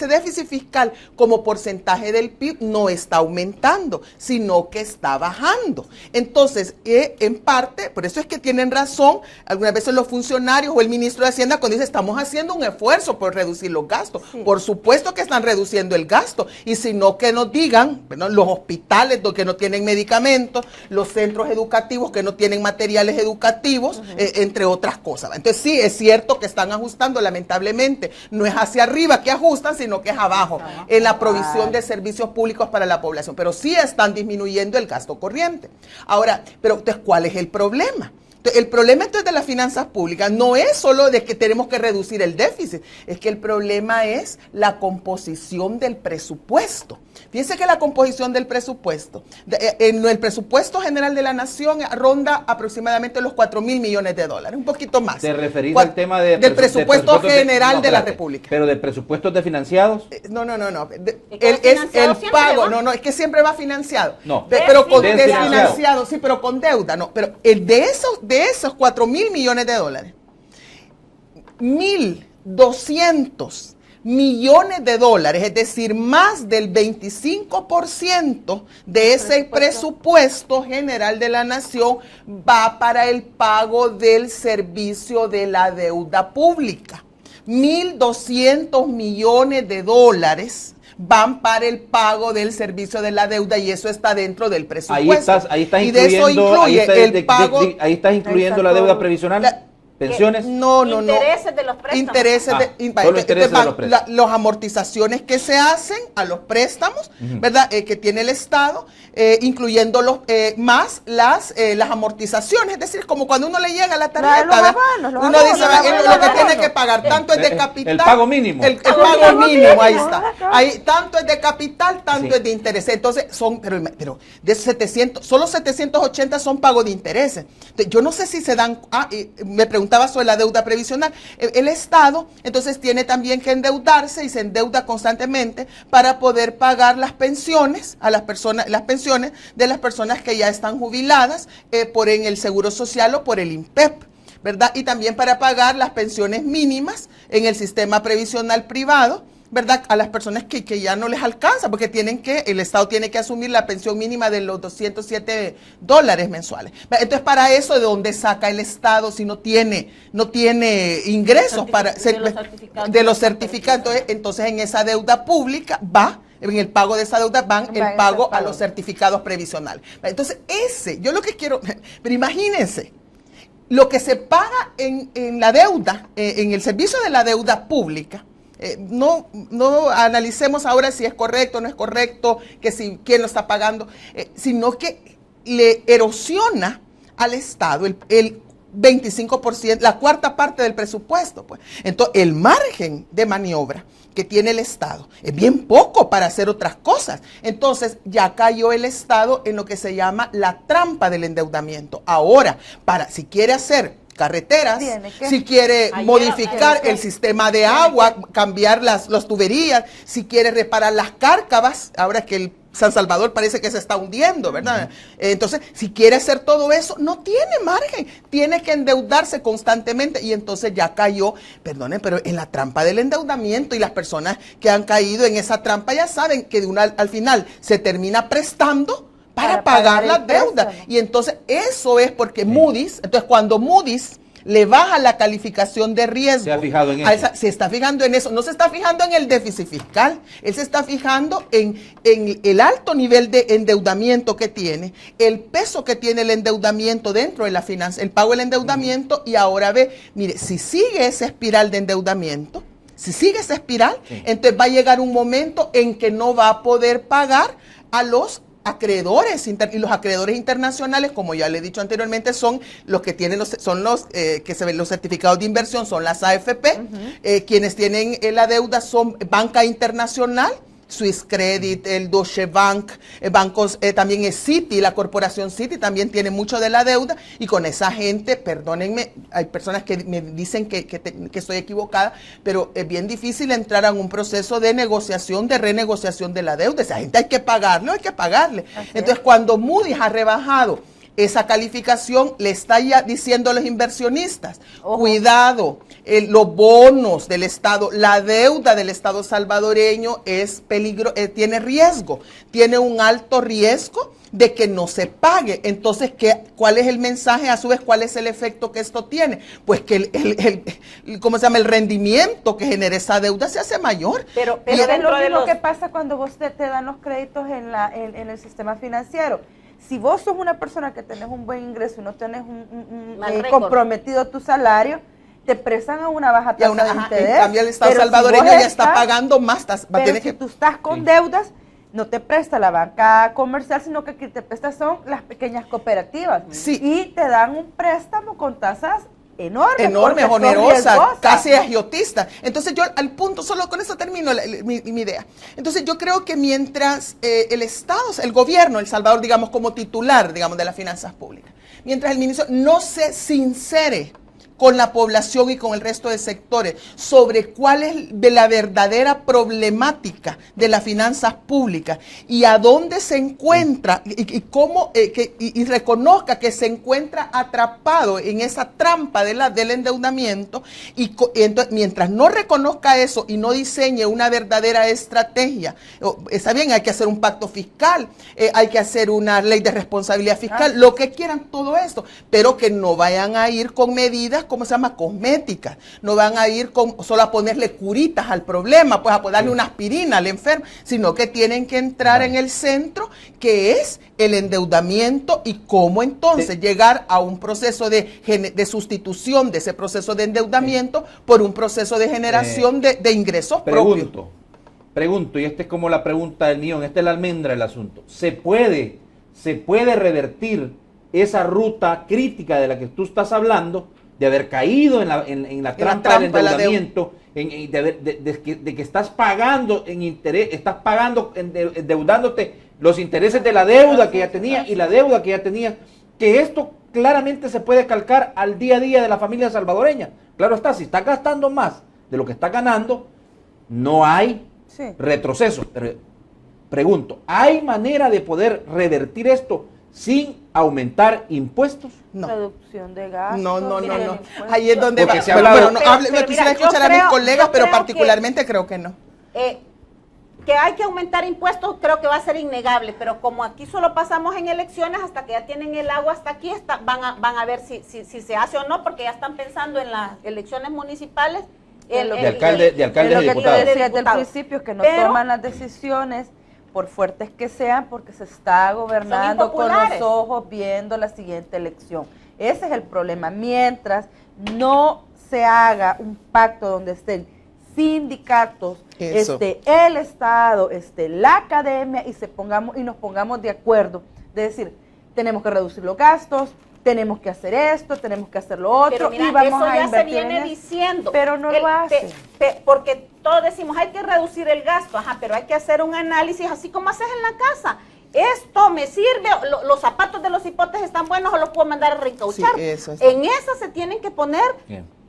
Speaker 5: déficit fiscal como porcentaje del PIB no está aumentando, sino que está bajando. Entonces, en parte, por eso es que tienen razón algunas veces los funcionarios o el ministro de Hacienda cuando dice estamos haciendo un esfuerzo por reducir los gastos. Sí. Por supuesto que están reduciendo el gasto. Y si no, que nos digan, bueno, los hospitales que no tienen medicamentos, los centros educativos que no tienen materiales educativos, entre otras cosas. Entonces, sí, es cierto que están ajustando. Lamentablemente, no es hacia arriba que ajustan, sino que es abajo, en la provisión de servicios públicos para la población, pero sí están disminuyendo el gasto corriente. Ahora, pero entonces, ¿cuál es el problema? El problema entonces de las finanzas públicas no es solo de que tenemos que reducir el déficit, es que el problema es la composición del presupuesto. Fíjense que la composición del presupuesto, en el presupuesto general de la nación ronda aproximadamente los 4.000 millones de dólares, un poquito más.
Speaker 1: ¿Te referís al tema del
Speaker 5: presupuesto general de la República?
Speaker 1: ¿Pero de presupuestos de financiados?
Speaker 5: No. El pago, no, es que siempre va financiado.
Speaker 1: No,
Speaker 5: pero con desfinanciado, sí, pero con deuda, no. Pero el de esos 4.000 millones de dólares, 1.200 millones de dólares, es decir, más del 25% de ese presupuesto general de la nación va para el pago del servicio de la deuda pública. 1.200 millones de dólares van para el pago del servicio de la deuda y eso está dentro del presupuesto.
Speaker 1: Ahí estás
Speaker 5: y de eso incluye el pago.
Speaker 1: Ahí estás incluyendo la deuda previsional. ¿Pensiones?
Speaker 5: No.
Speaker 4: Intereses de los préstamos.
Speaker 5: Intereses de los préstamos. Las amortizaciones que se hacen a los préstamos, ¿verdad? Que tiene el Estado, incluyendo más las amortizaciones. Es decir, como cuando uno le llega la tarjeta, uno dice, lo que tiene que pagar, tanto es de capital.
Speaker 1: El pago mínimo.
Speaker 5: El pago mínimo, ahí está. Ahí, tanto es de capital, tanto es de intereses. Entonces, pero de 700, solo 780 son pagos de intereses. Entonces, yo no sé si se dan, me preguntaba sobre la deuda previsional. El Estado, entonces, tiene también que endeudarse y se endeuda constantemente para poder pagar las pensiones a las personas, las pensiones de las personas que ya están jubiladas por en el Seguro Social o por el INPEP, ¿verdad? Y también para pagar las pensiones mínimas en el sistema previsional privado, ¿verdad? A las personas que ya no les alcanza, porque el Estado tiene que asumir la pensión mínima de los $207 mensuales. Entonces, para eso, ¿de dónde saca el Estado si no tiene ingresos de los certificados? Entonces, en esa deuda pública en el pago de esa deuda el pago a los certificados previsionales. Entonces, yo lo que quiero, pero imagínense, lo que se paga en la deuda, en el servicio de la deuda pública. No analicemos ahora si es correcto o no es correcto, quién lo está pagando, sino que le erosiona al Estado el 25%, la cuarta parte del presupuesto. Pues. Entonces, el margen de maniobra que tiene el Estado es bien poco para hacer otras cosas. Entonces, ya cayó el Estado en lo que se llama la trampa del endeudamiento. Ahora, si quiere hacer carreteras, si quiere modificar el sistema de agua, cambiar las tuberías, si quiere reparar las cárcavas, ahora que el San Salvador parece que se está hundiendo, ¿verdad? Entonces, si quiere hacer todo eso, no tiene margen, tiene que endeudarse constantemente y entonces ya cayó, perdonen, pero en la trampa del endeudamiento y las personas que han caído en esa trampa ya saben que al final se termina prestando para pagar la deuda. Y entonces eso es porque Moody's, entonces cuando Moody's le baja la calificación de riesgo.
Speaker 1: Se ha fijado en eso.
Speaker 5: Se está fijando en eso. No se está fijando en el déficit fiscal. Él se está fijando en el alto nivel de endeudamiento que tiene, el peso que tiene el endeudamiento dentro de la finanza, el pago del endeudamiento. Y ahora mire, si sigue esa espiral de endeudamiento, entonces va a llegar un momento en que no va a poder pagar a los acreedores y los acreedores internacionales, como ya le he dicho anteriormente, son los que tienen los certificados de inversión, son las AFP. Quienes tienen la deuda son banca internacional, Swiss Credit, el Deutsche Bank, bancos, también es Citi, la corporación Citi también tiene mucho de la deuda, y con esa gente, perdónenme, hay personas que me dicen que estoy equivocada, pero es bien difícil entrar en un proceso de negociación, de renegociación de la deuda. Esa gente hay que pagarle, hay que pagarle. Entonces, cuando Moody's ha rebajado esa calificación, le está ya diciendo a los inversionistas, cuidado, los bonos del Estado, la deuda del Estado salvadoreño es tiene riesgo, tiene un alto riesgo de que no se pague. Entonces, ¿cuál es el mensaje? A su vez, ¿cuál es el efecto que esto tiene? Pues que ¿cómo se llama? El rendimiento que genera esa deuda se hace mayor.
Speaker 3: Pero es lo mismo que pasa cuando vos te dan los créditos en el sistema financiero. Si vos sos una persona que tenés un buen ingreso y no tenés comprometido tu salario, te prestan a una baja tasa de interés.
Speaker 5: En cambio, el Estado salvadoreño ya está pagando más tasas.
Speaker 3: Pero si tú estás con deudas, no te presta la banca comercial, sino que quien te presta son las pequeñas cooperativas.
Speaker 5: Sí.
Speaker 3: Y te dan un préstamo con tasas enormes,
Speaker 5: onerosas, casi agiotistas. Entonces yo al punto, solo con eso termino mi idea. Entonces yo creo que mientras el Estado, el gobierno, El Salvador, digamos, como titular, digamos, de las finanzas públicas, mientras el ministro no se sincere con la población y con el resto de sectores sobre cuál es de la verdadera problemática de las finanzas públicas y a dónde se encuentra y cómo y reconozca que se encuentra atrapado en esa trampa del endeudamiento y entonces, mientras no reconozca eso y no diseñe una verdadera estrategia, está bien, hay que hacer un pacto fiscal, hay que hacer una ley de responsabilidad fiscal, lo que quieran, todo esto, pero que no vayan a ir con medidas, ¿cómo se llama? Cosméticas. No van a ir solo a ponerle curitas al problema, pues a darle una aspirina al enfermo, sino que tienen que entrar en el centro, que es el endeudamiento y cómo entonces llegar a un proceso de sustitución de ese proceso de endeudamiento por un proceso de generación de ingresos propios.
Speaker 1: Pregunto, y esta es como la pregunta del millón, esta es la almendra del asunto. ¿Se puede revertir esa ruta crítica de la que tú estás hablando, de haber caído en la trampa del endeudamiento, de que estás pagando en interés, endeudándote los intereses de la deuda que ya tenía y la deuda que ya tenía, que esto claramente se puede calcar al día a día de la familia salvadoreña? Claro está, si estás gastando más de lo que estás ganando, no hay retroceso. Pero pregunto, ¿hay manera de poder revertir esto sin aumentar impuestos?
Speaker 3: No. Reducción de gastos.
Speaker 5: No. Ahí es donde
Speaker 1: va. Se hablado,
Speaker 5: me quisiera escuchar a mis colegas, pero particularmente creo que no.
Speaker 4: Que hay que aumentar impuestos, creo que va a ser innegable, pero como aquí solo pasamos en elecciones, hasta que ya tienen el agua hasta aquí, van a ver si se hace o no, porque ya están pensando en las elecciones municipales.
Speaker 1: De alcaldes y diputados.
Speaker 3: Lo que tú decías desde el principio, que no toman las decisiones, por fuertes que sean, porque se está gobernando con los ojos viendo la siguiente elección. Ese es el problema. Mientras no se haga un pacto donde estén sindicatos, el Estado, la academia, y nos pongamos de acuerdo, de decir, tenemos que reducir los gastos, tenemos que hacer esto, tenemos que hacer lo otro,
Speaker 4: pero mira,
Speaker 3: y vamos
Speaker 4: eso
Speaker 3: a
Speaker 4: ya
Speaker 3: invertir
Speaker 4: se viene diciendo.
Speaker 3: Pero no lo hace.
Speaker 4: Porque todos decimos, hay que reducir el gasto, pero hay que hacer un análisis, así como haces en la casa. ¿Esto me sirve? ¿Los zapatos de los hipotes están buenos o los puedo mandar a reencauchar?
Speaker 5: Sí, eso es.
Speaker 4: En eso se tienen que poner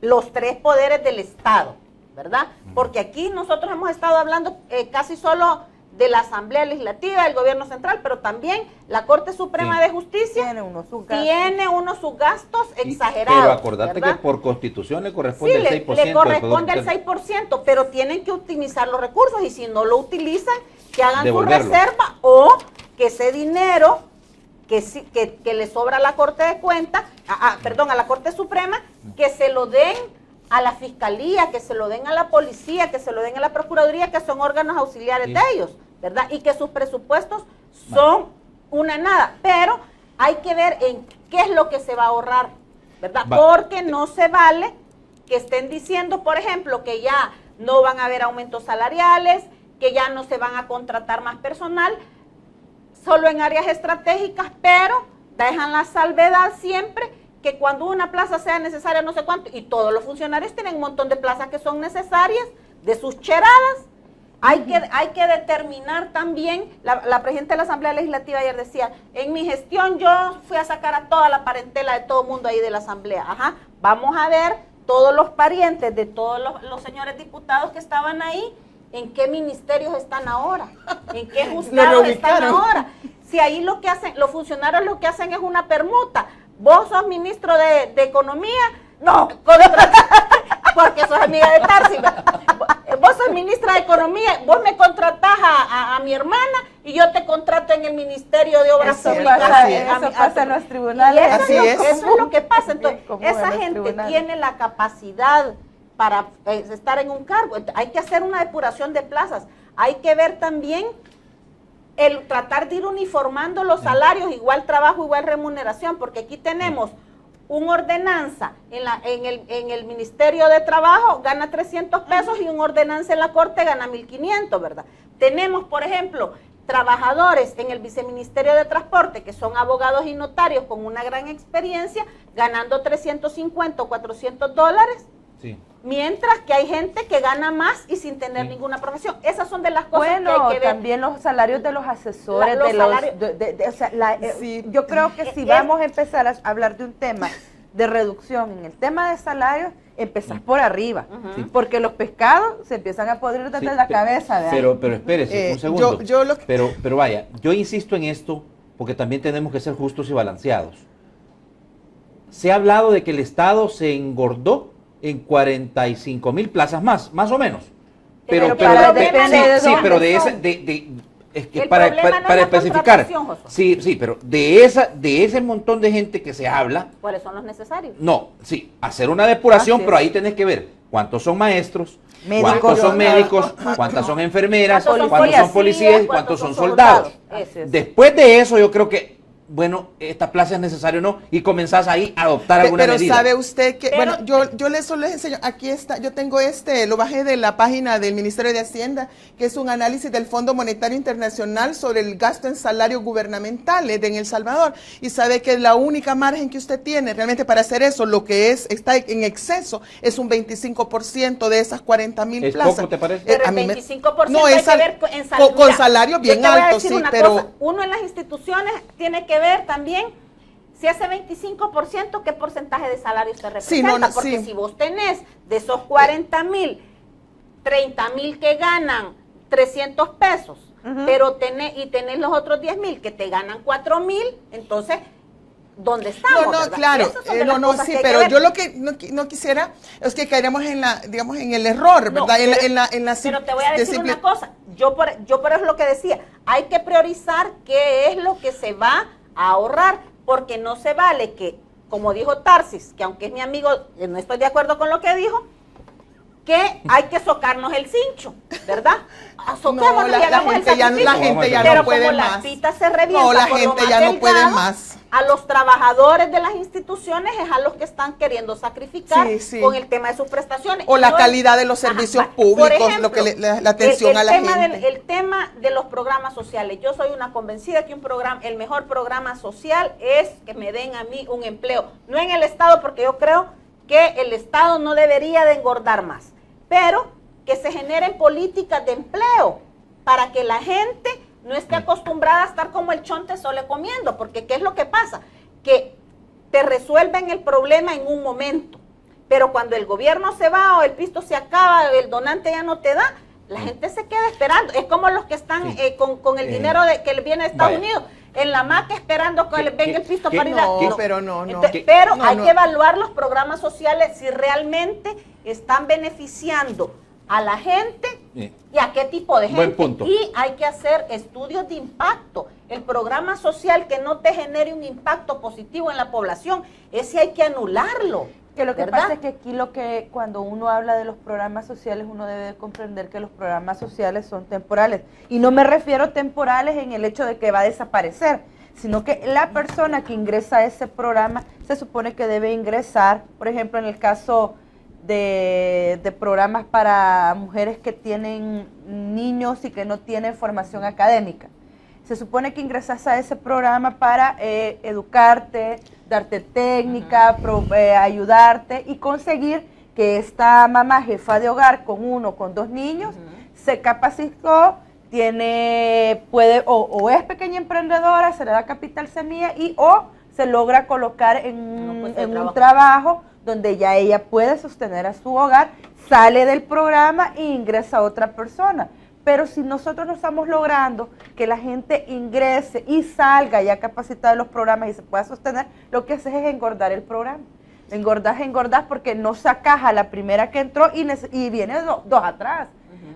Speaker 4: los tres poderes del Estado, ¿verdad? Porque aquí nosotros hemos estado hablando casi solo de la Asamblea Legislativa, del Gobierno Central, pero también la Corte Suprema de Justicia tiene unos sus gastos exagerados.
Speaker 1: Pero acordate, ¿verdad?, que por Constitución le corresponde el 6%.
Speaker 4: Le corresponde el 6%, pero tienen que optimizar los recursos, y si no lo utilizan, que hagan su reserva, o que ese dinero que le sobra a la Corte de Cuentas, a la Corte Suprema, que se lo den a la Fiscalía, que se lo den a la Policía, que se lo den a la Procuraduría, que son órganos auxiliares de ellos, ¿verdad? Y que sus presupuestos son una nada. Pero hay que ver en qué es lo que se va a ahorrar, ¿verdad? Porque no se vale que estén diciendo, por ejemplo, que ya no van a haber aumentos salariales, que ya no se van a contratar más personal, solo en áreas estratégicas, pero dejan la salvedad siempre que cuando una plaza sea necesaria no sé cuánto, y todos los funcionarios tienen un montón de plazas que son necesarias, de sus cheradas, Hay que determinar también, la presidenta de la Asamblea Legislativa ayer decía, en mi gestión yo fui a sacar a toda la parentela de todo el mundo ahí de la Asamblea. Ajá, vamos a ver todos los parientes de todos los señores diputados que estaban ahí, en qué ministerios están ahora, en qué juzgados están ahora. Si ahí lo que hacen, los funcionarios lo que hacen es una permuta. Vos sos ministro de Economía, no, porque sos amiga de Tarsi. Vos sos ministra de Economía, vos me contratás a mi hermana y yo te contrato en el Ministerio de Obras Públicas.
Speaker 3: Eso pasa en los tribunales.
Speaker 4: Eso es lo que pasa. Entonces, esa gente tiene la capacidad para estar en un cargo. Hay que hacer una depuración de plazas. Hay que ver también el tratar de ir uniformando los salarios, igual trabajo, igual remuneración, porque aquí tenemos una ordenanza en el Ministerio de Trabajo gana 300 pesos y una ordenanza en la Corte gana 1.500, ¿verdad? Tenemos, por ejemplo, trabajadores en el Viceministerio de Transporte que son abogados y notarios con una gran experiencia ganando 350 o 400 dólares. Sí. Mientras que hay gente que gana más y sin tener ninguna profesión. Esas son de las cosas que hay que ver.
Speaker 3: También los salarios de los asesores, yo creo que si vamos a empezar a hablar de un tema de reducción en el tema de salarios, empezás por arriba, porque los pescados se empiezan a podrir desde la cabeza.
Speaker 1: Pero espérese un segundo. Pero vaya, yo insisto en esto porque también tenemos que ser justos y balanceados. Se ha hablado de que el Estado se engordó en 45,000 plazas más o menos. Pero para especificar. Sí, pero de ese montón de gente que se habla.
Speaker 4: ¿Cuáles son los necesarios?
Speaker 1: No, sí, hacer una depuración, pero ahí tenés que ver cuántos son maestros, cuántos son médicos, cuántas son enfermeras, cuántos son policías y cuántos son soldados. Después de eso yo creo que bueno, esta plaza es necesario o no, y comenzás ahí a adoptar alguna medida.
Speaker 5: Pero sabe usted que, bueno, yo les enseño, aquí está, yo tengo lo bajé de la página del Ministerio de Hacienda, que es un análisis del Fondo Monetario Internacional sobre el gasto en salarios gubernamentales en El Salvador, y sabe que la única margen que usted tiene realmente para hacer eso, lo que está en exceso, es un 25% de esas 40,000 plazas.
Speaker 1: ¿Poco te parece?
Speaker 4: Pero el 25%
Speaker 5: no,
Speaker 4: hay que ver
Speaker 5: con salarios bien altos, sí, pero
Speaker 4: uno en las instituciones tiene que ver también si ese 25%, ¿qué porcentaje de salario se representa? Porque si vos tenés de esos 40,000, 30,000 que ganan 300 pesos, pero tenés los otros 10,000 que te ganan 4,000, entonces, ¿dónde estamos?
Speaker 5: No, claro, sí, pero yo lo que no quisiera es que caeremos en el error, ¿verdad?
Speaker 4: Pero te voy a decir una cosa, yo por eso es lo que decía, hay que priorizar qué es lo que se va a ahorrar, porque no se vale que, como dijo Tarsis, que aunque es mi amigo, no estoy de acuerdo con lo que dijo, que hay que socarnos el cincho, ¿verdad?
Speaker 5: No, la gente ya no puede más.
Speaker 4: Las pitas se revientan,
Speaker 5: no, la gente ya no puede más.
Speaker 4: A los trabajadores de las instituciones es a los que están queriendo sacrificar con el tema de sus prestaciones.
Speaker 5: O la calidad de los servicios públicos, ejemplo, lo que la atención a la gente.
Speaker 4: El tema de los programas sociales. Yo soy una convencida que el mejor programa social es que me den a mí un empleo. No en el Estado, porque yo creo que el Estado no debería de engordar más, pero que se generen políticas de empleo para que la gente no esté acostumbrada a estar como el chonte sole comiendo, porque ¿qué es lo que pasa? Que te resuelven el problema en un momento, pero cuando el gobierno se va o el pisto se acaba, el donante ya no te da, la gente se queda esperando. Es como los que están con el dinero que les viene de Estados Unidos, en la maca esperando que les venga el pisto para ir a...
Speaker 5: Pero
Speaker 4: hay que evaluar los programas sociales si realmente están beneficiando a la gente y a qué tipo de gente.
Speaker 1: Buen punto.
Speaker 4: Y hay que hacer estudios de impacto. El programa social que no te genere un impacto positivo en la población, ese hay que anularlo.
Speaker 3: Que lo que pasa es que aquí cuando uno habla de los programas sociales, uno debe de comprender que los programas sociales son temporales. Y no me refiero a temporales en el hecho de que va a desaparecer, sino que la persona que ingresa a ese programa se supone que debe ingresar, por ejemplo, en el caso de programas para mujeres que tienen niños y que no tienen formación académica. Se supone que ingresas a ese programa para educarte, darte técnica, ayudarte y conseguir que esta mamá jefa de hogar con 1 o con 2 niños se capacitó, puede o es pequeña emprendedora, se le da capital semilla o se logra colocar en un trabajo donde ya ella puede sostener a su hogar, sale del programa e ingresa a otra persona. Pero si nosotros no estamos logrando que la gente ingrese y salga ya capacitada en los programas y se pueda sostener, lo que haces es engordar el programa. Engordás porque no sacas a la primera que entró y viene dos atrás.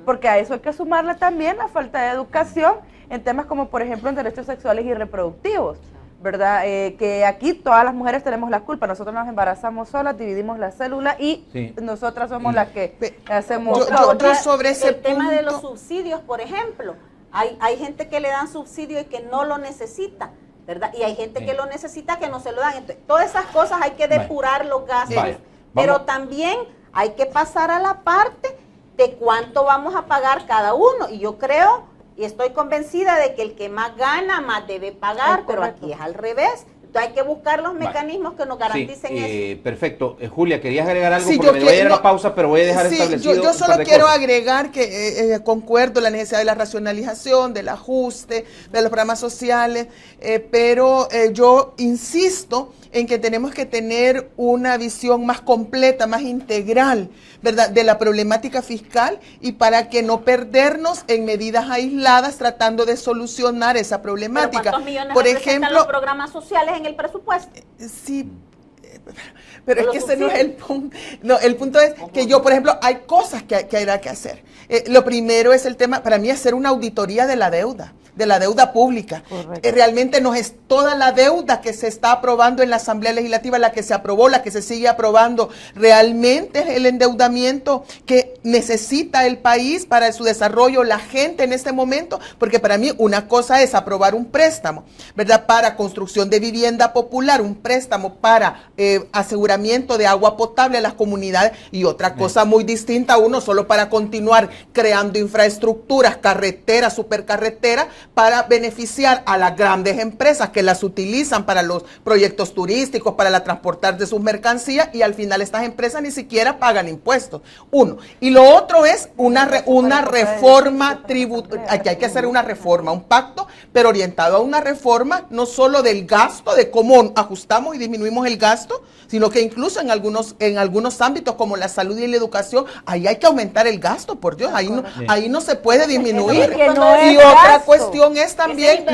Speaker 3: Porque a eso hay que sumarle también la falta de educación en temas como, por ejemplo, en derechos sexuales y reproductivos, ¿verdad? Que aquí todas las mujeres tenemos la culpa. Nosotros nos embarazamos solas, dividimos la célula y nosotras somos las que hacemos todo.
Speaker 5: Yo sobre ese
Speaker 4: tema de los subsidios, por ejemplo, hay gente que le dan subsidio y que no lo necesita, ¿verdad? Y hay gente que lo necesita que no se lo dan. Entonces, todas esas cosas hay que depurar los gastos, pero también hay que pasar a la parte de cuánto vamos a pagar cada uno. Y yo creo y estoy convencida de que el que más gana, más debe pagar, pero aquí es al revés. Entonces hay que buscar los mecanismos que nos garanticen eso.
Speaker 1: Perfecto. Julia, ¿querías agregar algo? Porque me voy a ir a la pausa, pero voy a dejar establecido
Speaker 5: yo solo quiero agregar que concuerdo la necesidad de la racionalización, del ajuste, de los programas sociales, pero yo insisto en que tenemos que tener una visión más completa, más integral, ¿verdad?, de la problemática fiscal, y para que no perdernos en medidas aisladas tratando de solucionar esa problemática.
Speaker 4: ¿Pero cuántos millones
Speaker 5: por
Speaker 4: representan
Speaker 5: ejemplo,
Speaker 4: los programas sociales en el presupuesto?
Speaker 5: Sí, pero es que ese no es el punto. No, el punto es que yo, por ejemplo, hay cosas que habrá que hacer. Lo primero es el tema, para mí, hacer una auditoría de la deuda pública. Realmente no es toda la deuda que se está aprobando en la Asamblea Legislativa, la que se aprobó, la que se sigue aprobando, realmente es el endeudamiento que necesita el país para su desarrollo, la gente en este momento, porque para mí una cosa es aprobar un préstamo, ¿verdad?, para construcción de vivienda popular, un préstamo para aseguramiento de agua potable a las comunidades, y otra cosa muy distinta, uno solo para continuar creando infraestructuras, carreteras, supercarreteras, para beneficiar a las grandes empresas que las utilizan para los proyectos turísticos, para la transportar de sus mercancías, y al final estas empresas ni siquiera pagan impuestos. Uno. Y lo otro es una reforma tributaria. Aquí hay que hacer una reforma, un pacto, pero orientado a una reforma no solo del gasto, de cómo ajustamos y disminuimos el gasto, sino que incluso en algunos ámbitos como la salud y la educación, ahí hay que aumentar el gasto, por Dios, ahí no se puede disminuir. Y otra cuestión es también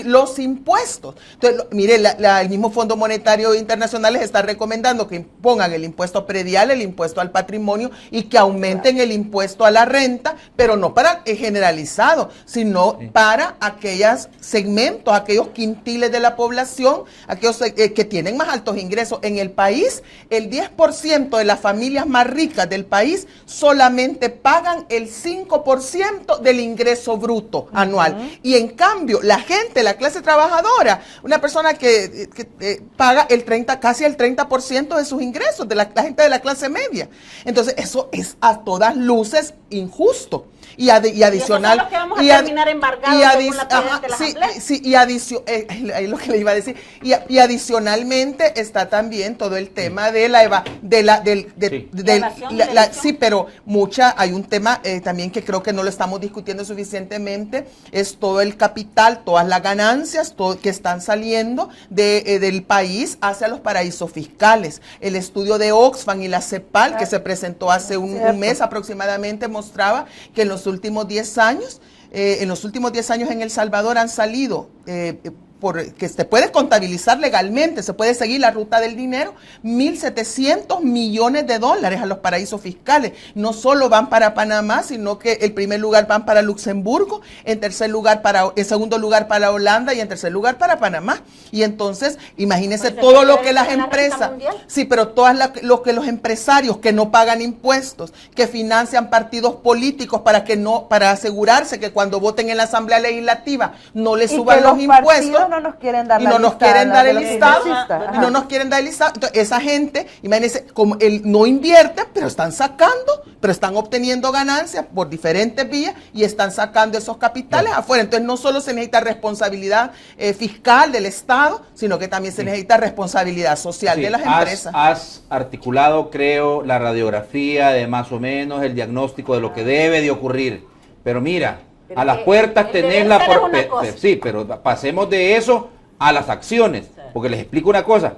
Speaker 5: los impuestos. Entonces, mire, el mismo Fondo Monetario Internacional les está recomendando que pongan el impuesto predial, el impuesto al patrimonio, y que aumenten el impuesto a la renta, pero no para generalizado, sino para aquellos segmentos, aquellos quintiles de la población, aquellos que tienen más altos ingresos. En el país, el 10% de las familias más ricas del país solamente pagan el 5% del ingreso bruto anual. Y en cambio, la gente, la clase trabajadora, una persona que paga casi el 30% de sus ingresos, de la gente de la clase media. Entonces, eso es a todas luces injusto. Y adicional.
Speaker 4: Y eso es lo que vamos a terminar embargados según la presidencia de la Asamblea.
Speaker 5: Es lo que le iba a decir. Y adicionalmente está también todo el tema de sí, pero hay un tema también que creo que no lo estamos discutiendo suficientemente, es todo el capital, todas las ganancias que están saliendo del país hacia los paraísos fiscales. El estudio de Oxfam y la CEPAL, que se presentó hace un mes aproximadamente, mostraba que en los últimos 10 años, en El Salvador han salido, que se puede contabilizar legalmente, se puede seguir la ruta del dinero, 1.700 millones de dólares a los paraísos fiscales. No solo van para Panamá, sino que en primer lugar van para Luxemburgo, en segundo lugar para Holanda y en tercer lugar para Panamá. Y entonces, imagínense todo lo que las empresas, pero lo que los empresarios que no pagan impuestos, que financian partidos políticos para asegurarse que cuando voten en la Asamblea Legislativa no les suban los impuestos.
Speaker 3: No nos quieren dar
Speaker 5: el listado. Entonces, esa gente, imagínense, como no invierte, pero están obteniendo ganancias por diferentes vías y están sacando esos capitales afuera. Entonces, no solo se necesita responsabilidad fiscal del Estado, sino que también se necesita responsabilidad social de las empresas.
Speaker 1: Has articulado, creo, la radiografía de más o menos el diagnóstico de lo que debe de ocurrir. Pero mira,
Speaker 4: Pero
Speaker 1: a las
Speaker 4: que
Speaker 1: puertas
Speaker 4: el
Speaker 1: tenés
Speaker 4: deber
Speaker 1: la...
Speaker 4: ser es una cosa.
Speaker 1: Sí, pero pasemos de eso a las acciones. Porque les explico una cosa.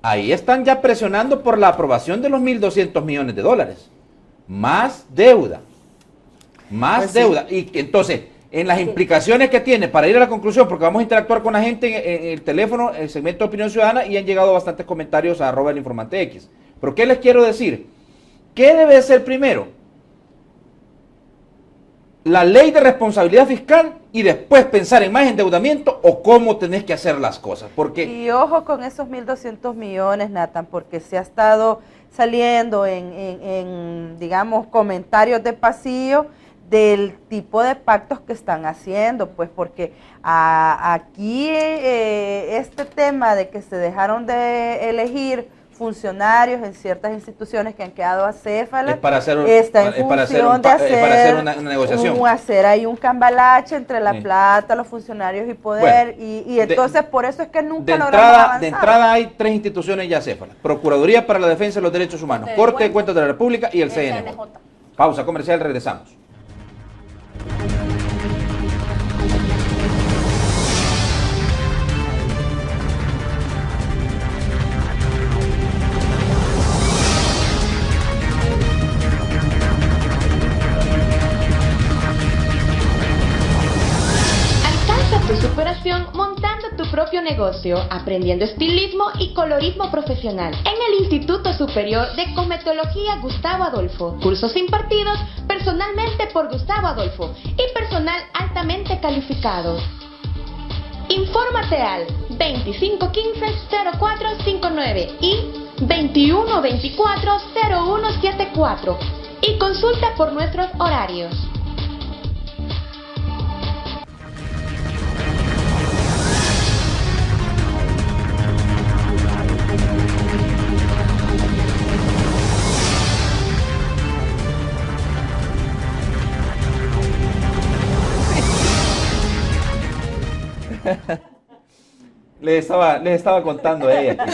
Speaker 1: Ahí están ya presionando por la aprobación de los 1.200 millones de dólares. Más deuda. Más
Speaker 5: Pues sí.
Speaker 1: deuda. Y entonces, en las implicaciones que tiene, para ir a la conclusión, porque vamos a interactuar con la gente en el teléfono, el segmento de Opinión Ciudadana, y han llegado bastantes comentarios a @elinformantex. Pero ¿qué les quiero decir? ¿Qué debe ser primero? La ley de responsabilidad fiscal y después pensar en más endeudamiento o cómo tenés que hacer las cosas. Porque
Speaker 3: Y ojo con esos 1.200 millones, Nathan, porque se ha estado saliendo en, digamos, comentarios de pasillo del tipo de pactos que están haciendo, pues porque aquí este tema de que se dejaron de elegir funcionarios en ciertas instituciones que han quedado acéfalas,
Speaker 1: es para hacer,
Speaker 3: está en
Speaker 1: es para hacer,
Speaker 3: función de hacer,
Speaker 1: para hacer una negociación.
Speaker 3: hacer ahí un cambalache entre la
Speaker 1: Sí.
Speaker 3: plata, los funcionarios y poder,
Speaker 1: Bueno,
Speaker 3: y entonces por eso es que nunca logramos
Speaker 1: de
Speaker 3: avanzar.
Speaker 1: entrada hay 3 instituciones ya acéfalas: Procuraduría para la Defensa de los Derechos Humanos, Corte de Cuentas de la República y el CNJ. Pausa comercial, regresamos.
Speaker 9: Alcanza tu superación montando tu propio negocio, aprendiendo estilismo y colorismo profesional en el Instituto Superior de Cosmetología Gustavo Adolfo. Cursos impartidos personalmente por Gustavo Adolfo y personal altamente calificado. Infórmate al 2515-0459 y 2124-0174 y consulta por nuestros horarios.
Speaker 1: Les estaba contando a ella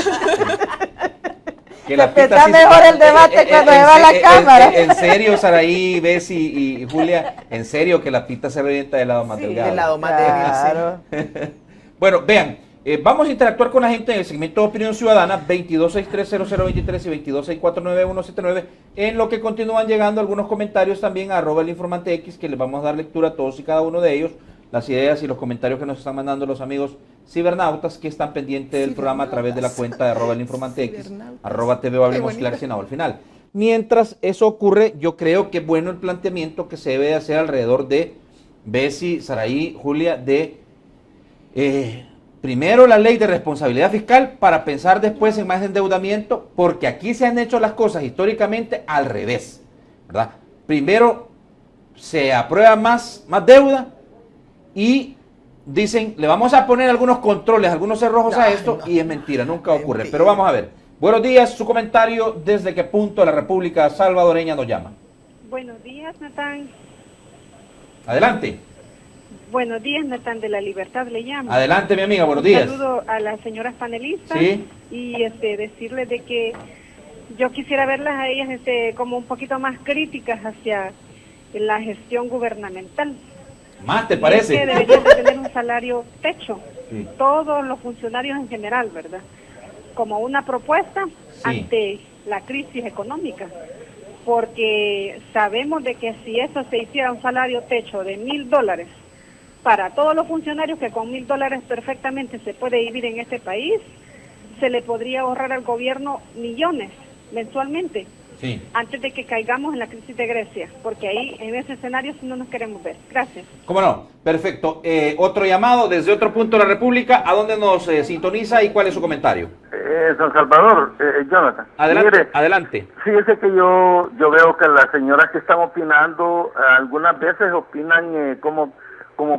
Speaker 1: que la
Speaker 3: Respeta
Speaker 1: pita sí-
Speaker 3: mejor el debate cuando se va a la cámara.
Speaker 1: En serio, Saraí, Bessie y Julia, en serio que la pita se revienta del lado más delgado.
Speaker 5: Del lado más débil, sí.
Speaker 3: Claro.
Speaker 1: Bueno, vean, vamos a interactuar con la gente en el segmento de Opinión Ciudadana 22630023 y 22649179, en lo que continúan llegando algunos comentarios también a @elinformantex, que les vamos a dar lectura a todos y cada uno de ellos, las ideas y los comentarios que nos están mandando los amigos cibernautas que están pendientes del programa a través de la cuenta de @elinformantex, @TV o Hablemos Claro al final. Mientras eso ocurre, yo creo que es bueno el planteamiento que se debe de hacer alrededor de Bessie, Saraí, Julia, de primero la ley de responsabilidad fiscal para pensar después en más endeudamiento, porque aquí se han hecho las cosas históricamente al revés, ¿verdad? Primero se aprueba más deuda y dicen, le vamos a poner algunos controles, algunos cerrojos a esto, y es mentira, nunca ocurre. Pero vamos a ver. Buenos días, su comentario, ¿desde qué punto la República Salvadoreña nos llama?
Speaker 10: Buenos días, Natán.
Speaker 1: Adelante.
Speaker 10: Buenos días, Natán, de La Libertad le llamo.
Speaker 1: Adelante, mi amiga, buenos días.
Speaker 10: Un saludo a las señoras panelistas.
Speaker 1: Sí.
Speaker 10: Y decirles de que yo quisiera verlas a ellas como un poquito más críticas hacia la gestión gubernamental.
Speaker 1: ¿Más te
Speaker 10: Y
Speaker 1: parece?
Speaker 10: es que deberían de tener un salario techo,
Speaker 1: Sí.
Speaker 10: todos los funcionarios en general, ¿verdad? Como una propuesta
Speaker 1: Sí.
Speaker 10: ante la crisis económica. Porque sabemos de que si eso se hiciera un salario techo de $1,000 para todos los funcionarios, que con $1,000 perfectamente se puede vivir en este país, se le podría ahorrar al gobierno millones mensualmente,
Speaker 1: Sí.
Speaker 10: antes de que caigamos en la crisis de Grecia, porque ahí en ese escenario sí no nos queremos ver. Gracias.
Speaker 1: ¿Cómo no? Perfecto. Otro llamado desde otro punto de la República. ¿A dónde nos sintoniza y cuál es su comentario?
Speaker 11: San Salvador, Jonathan.
Speaker 1: Adelante,
Speaker 11: Mire,
Speaker 1: adelante.
Speaker 11: fíjese que yo veo que las señoras que están opinando, algunas veces opinan como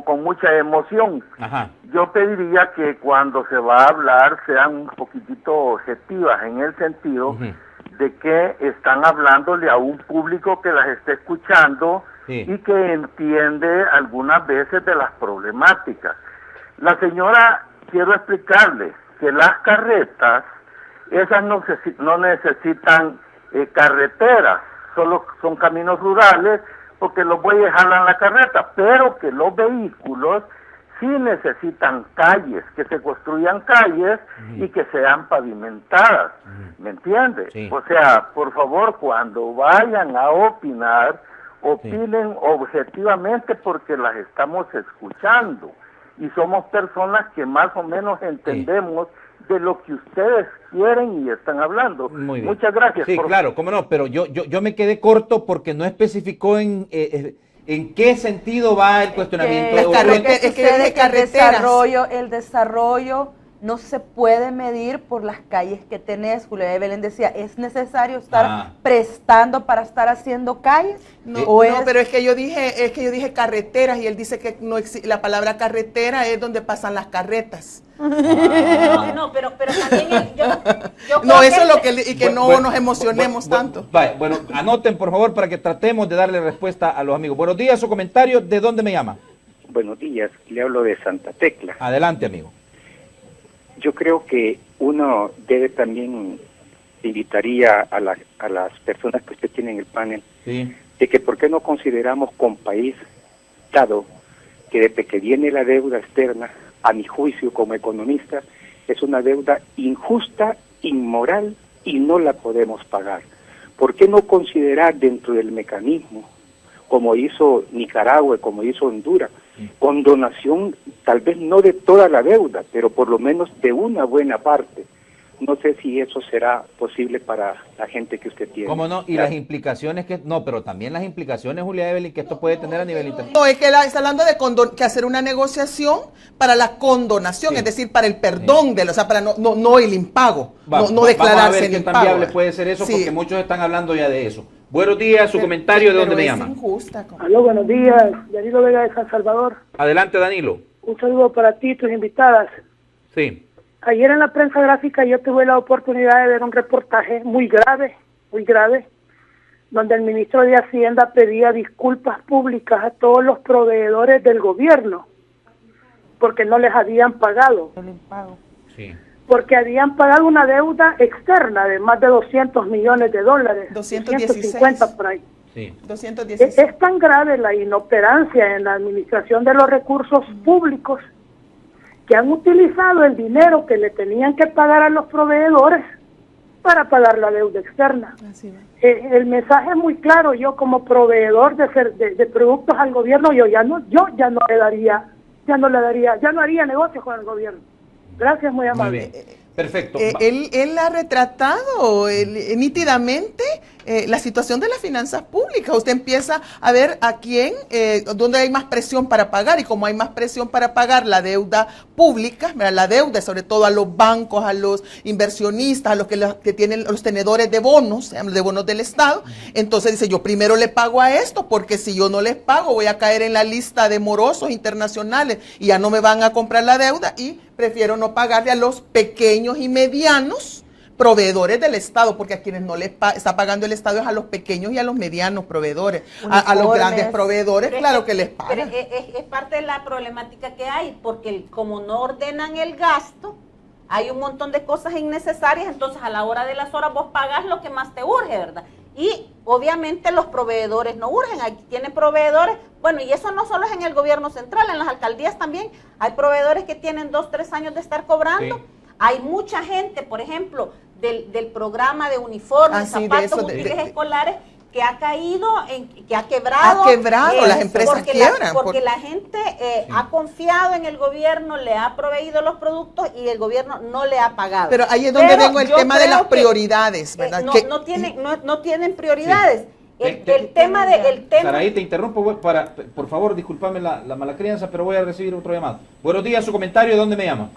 Speaker 11: con mucha emoción.
Speaker 1: Ajá.
Speaker 11: Yo pediría que cuando se va a hablar sean un poquitito objetivas, en el sentido
Speaker 1: Ujú.
Speaker 11: de que están hablándole a un público que las está escuchando
Speaker 1: Sí.
Speaker 11: y que entiende algunas veces de las problemáticas. La señora, quiero explicarle que las carretas, esas no necesitan carreteras, solo son caminos rurales porque los bueyes jalan la carreta, pero que los vehículos sí necesitan calles, que se construyan calles y que sean pavimentadas, ¿me entiende?
Speaker 1: Sí.
Speaker 11: O sea, por favor, cuando vayan a opinar, opinen objetivamente porque las estamos escuchando y somos personas que más o menos entendemos de lo que ustedes quieren y están hablando.
Speaker 1: Muy bien.
Speaker 11: Muchas gracias.
Speaker 1: Sí, claro, cómo no, pero yo me quedé corto porque no especificó en qué sentido va el cuestionamiento.
Speaker 3: El desarrollo no se puede medir por las calles que tenés. Julia Evelyn decía, ¿es necesario estar prestando para estar haciendo calles?
Speaker 5: No, pero es que yo dije carreteras y él dice que no la palabra carretera es donde pasan las carretas.
Speaker 4: No, pero también yo
Speaker 5: no, eso es lo que y que no nos emocionemos tanto.
Speaker 1: Bueno, anoten por favor para que tratemos de darle respuesta a los amigos. Buenos días, su comentario, ¿de dónde me llama?
Speaker 12: Buenos días, le hablo de Santa Tecla.
Speaker 1: Adelante, amigo.
Speaker 12: Yo creo que uno debe también invitaría a las personas que usted tiene en el panel, de que por qué no consideramos con país dado que desde que viene la deuda externa, a mi juicio como economista, es una deuda injusta, inmoral y no la podemos pagar. ¿Por qué no considerar dentro del mecanismo, como hizo Nicaragua, como hizo Honduras, condonación tal vez no de toda la deuda, pero por lo menos de una buena parte? No sé si eso será posible para la gente que usted tiene.
Speaker 1: ¿Cómo no? Y las implicaciones pero también las implicaciones, Julia Evelyn, que esto puede tener a nivel internacional.
Speaker 5: No, es que está hablando de que hacer una negociación para la condonación, es decir, para el perdón o sea, para no el impago, no declararse en
Speaker 1: qué tan viable puede ser eso, porque muchos están hablando ya de eso. Buenos días, su comentario, ¿de dónde me llama?
Speaker 13: Aló, buenos días, Danilo Vega de San Salvador.
Speaker 1: Adelante, Danilo.
Speaker 13: Un saludo para ti y tus invitadas.
Speaker 1: Sí.
Speaker 13: Ayer en la prensa gráfica yo tuve la oportunidad de ver un reportaje muy grave, donde el ministro de Hacienda pedía disculpas públicas a todos los proveedores del gobierno, porque no les habían pagado.
Speaker 1: Sí.
Speaker 13: Porque habían pagado una deuda externa de más de $200 millones,
Speaker 5: 250
Speaker 13: por ahí.
Speaker 1: Sí.
Speaker 5: 216.
Speaker 13: Es tan grave la inoperancia en la administración de los recursos públicos que han utilizado el dinero que le tenían que pagar a los proveedores para pagar la deuda externa. El mensaje es muy claro. Yo como proveedor de productos al gobierno, yo ya no haría negocios con el gobierno. Gracias, muy amable.
Speaker 1: Muy bien. Perfecto.
Speaker 5: Él ha retratado nítidamente la situación de las finanzas públicas. Usted empieza a ver a quién, dónde hay más presión para pagar, y como hay más presión para pagar la deuda pública, la deuda sobre todo a los bancos, a los inversionistas, a los que tienen los tenedores de bonos del Estado, entonces dice, yo primero le pago a esto, porque si yo no les pago voy a caer en la lista de morosos internacionales y ya no me van a comprar la deuda, y prefiero no pagarle a los pequeños y medianos proveedores del Estado, porque a quienes no les está pagando el Estado es a los pequeños y a los medianos proveedores. A los grandes proveedores, claro que les pagan.
Speaker 4: Es parte de la problemática que hay, porque como no ordenan el gasto, hay un montón de cosas innecesarias, entonces a la hora de las horas vos pagas lo que más te urge, ¿verdad? Y obviamente los proveedores no urgen, aquí tienen proveedores, bueno, y eso no solo es en el gobierno central, en las alcaldías también hay proveedores que tienen 2, 3 años de estar cobrando. Sí. Hay mucha gente, por ejemplo, del programa de uniformes, zapatos, útiles escolares, que ha caído, que ha quebrado.
Speaker 5: Las empresas quiebran.
Speaker 4: Porque la gente ha confiado en el gobierno, le ha proveído los productos y el gobierno no le ha pagado.
Speaker 5: Pero ahí es donde vengo el tema de las prioridades, ¿verdad?
Speaker 4: No tienen prioridades. Sí. El tema.
Speaker 1: Saraí, te interrumpo, por favor, discúlpame la mala crianza, pero voy a recibir otro llamado. Buenos días, su comentario, ¿de dónde me llama?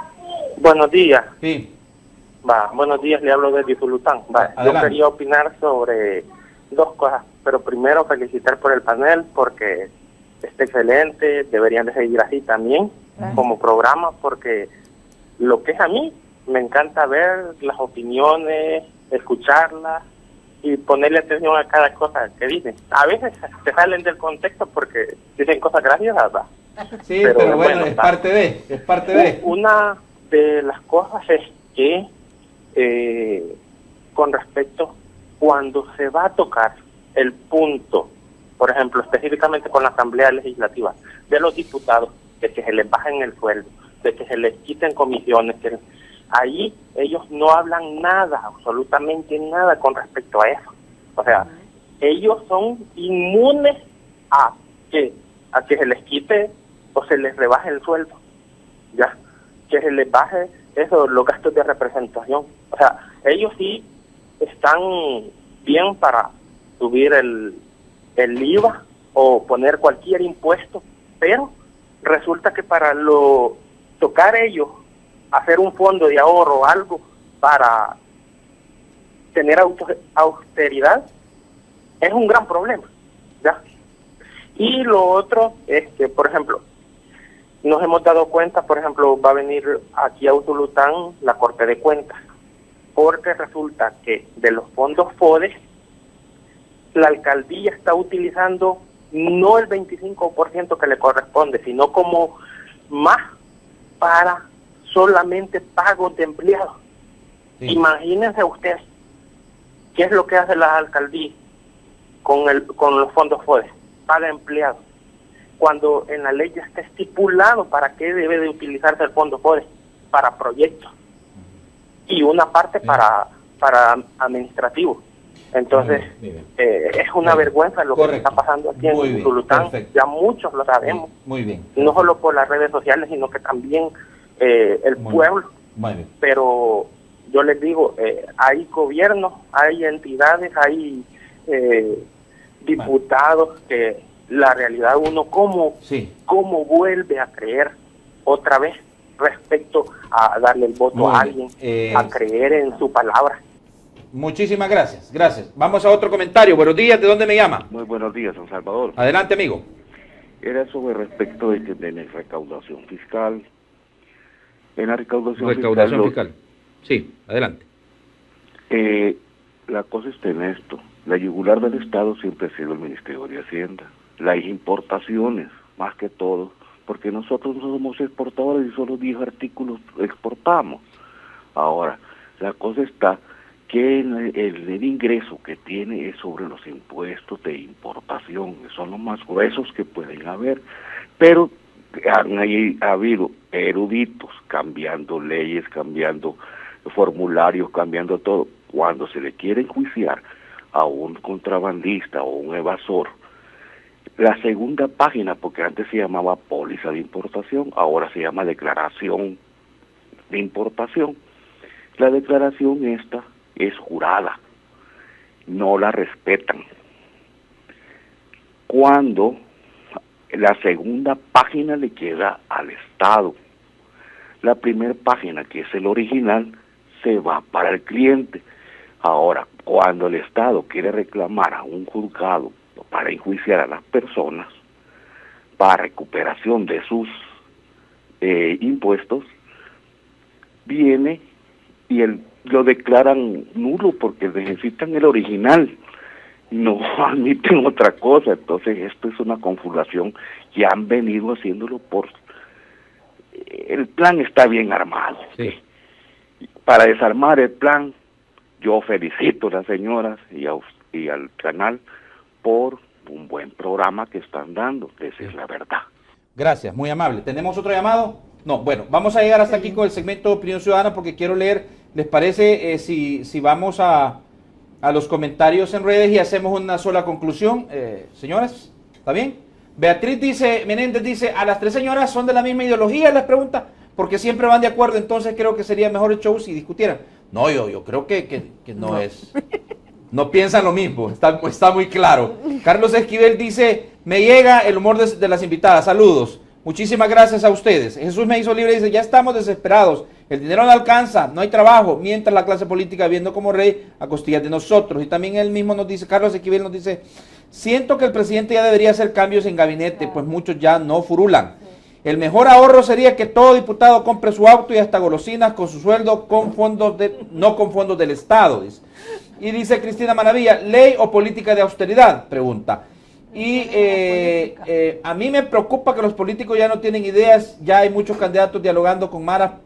Speaker 14: Buenos días.
Speaker 1: Sí.
Speaker 14: Buenos días, le hablo desde Zulután. Yo quería opinar sobre 2 cosas, pero primero felicitar por el panel porque está excelente, deberían de seguir así también como programa, porque lo que es a mí, me encanta ver las opiniones, escucharlas y ponerle atención a cada cosa que dicen. A veces se salen del contexto porque dicen cosas graciosas, ¿verdad?
Speaker 1: Sí, pero bueno, es parte de.
Speaker 14: Una de las cosas es que con respecto cuando se va a tocar el punto por ejemplo, específicamente con la Asamblea Legislativa, de los diputados, de que se les bajen el sueldo, de que se les quiten comisiones, que ahí ellos no hablan nada, absolutamente nada con respecto a eso. O sea, ellos son inmunes a que se les quite o se les rebaje el sueldo, ya, que se les baje eso, los gastos de representación. O sea, ellos sí están bien para subir el IVA o poner cualquier impuesto, pero resulta que para tocar ellos, hacer un fondo de ahorro o algo para tener austeridad, es un gran problema, ¿ya? Y lo otro es que, por ejemplo, nos hemos dado cuenta, por ejemplo, va a venir aquí a Usulután la Corte de Cuentas, porque resulta que de los fondos FODE, la alcaldía está utilizando no el 25% que le corresponde, sino como más para solamente pagos de empleados. Sí. Imagínense ustedes qué es lo que hace la alcaldía con los fondos FODE, paga empleados, cuando en la ley ya está estipulado para qué debe de utilizarse el fondo FODE, para proyectos, y una parte para administrativo. Entonces, es una vergüenza lo que está pasando aquí en Usulután. Ya muchos lo sabemos.
Speaker 1: Muy bien.
Speaker 14: No solo por las redes sociales, sino que también el pueblo. Pero yo les digo, hay gobiernos, hay entidades, hay diputados que la realidad uno cómo vuelve a creer otra vez respecto a darle el voto a alguien, a creer en su palabra.
Speaker 1: Muchísimas gracias, gracias. Vamos a otro comentario. Buenos días, ¿de dónde me llama?
Speaker 15: Muy buenos días, San Salvador.
Speaker 1: Adelante, amigo.
Speaker 15: Era sobre respecto de la recaudación fiscal. En la recaudación
Speaker 1: fiscal. Sí, adelante.
Speaker 15: La cosa está en esto. La yugular del Estado siempre ha sido el Ministerio de Hacienda. Las importaciones, más que todo, porque nosotros no somos exportadores y solo 10 artículos exportamos. Ahora, la cosa está que el ingreso que tiene es sobre los impuestos de importación, que son los más gruesos que pueden haber, pero ha habido eruditos cambiando leyes, cambiando formularios, cambiando todo. Cuando se le quiere enjuiciar a un contrabandista o un evasor, la segunda página, porque antes se llamaba póliza de importación, ahora se llama declaración de importación. La declaración esta es jurada, no la respetan. Cuando la segunda página le queda al Estado, la primera página, que es el original, se va para el cliente. Ahora, cuando el Estado quiere reclamar a un juzgado para enjuiciar a las personas para recuperación de sus impuestos, viene y lo declaran nulo porque necesitan el original, no admiten otra cosa. Entonces esto es una confabulación que han venido haciéndolo por... El plan está bien armado.
Speaker 1: Sí.
Speaker 15: Para desarmar el plan, yo felicito a las señoras y al canal por un buen programa que están dando, esa es la verdad.
Speaker 1: Gracias, muy amable. ¿Tenemos otro llamado? No, bueno, vamos a llegar hasta aquí con el segmento de Opinión Ciudadana porque quiero leer, ¿les parece si vamos a los comentarios en redes y hacemos una sola conclusión? Señoras, ¿está bien? Beatriz Menéndez dice, ¿a las 3 señoras son de la misma ideología? Les pregunta, porque siempre van de acuerdo, entonces creo que sería mejor el show si discutieran. No, yo creo que no es... No piensan lo mismo, está muy claro. Carlos Esquivel dice, me llega el humor de las invitadas, saludos. Muchísimas gracias a ustedes. Jesús me hizo libre, dice, ya estamos desesperados, el dinero no alcanza, no hay trabajo, mientras la clase política viendo como rey a costillas de nosotros. Y también él mismo nos dice, Carlos Esquivel nos dice, siento que el presidente ya debería hacer cambios en gabinete, pues muchos ya no furulan. El mejor ahorro sería que todo diputado compre su auto y hasta golosinas con su sueldo no con fondos del Estado, dice. Y dice Cristina Maravilla, ¿ley o política de austeridad? Pregunta. Y a mí me preocupa que los políticos ya no tienen ideas, ya hay muchos candidatos dialogando con Mara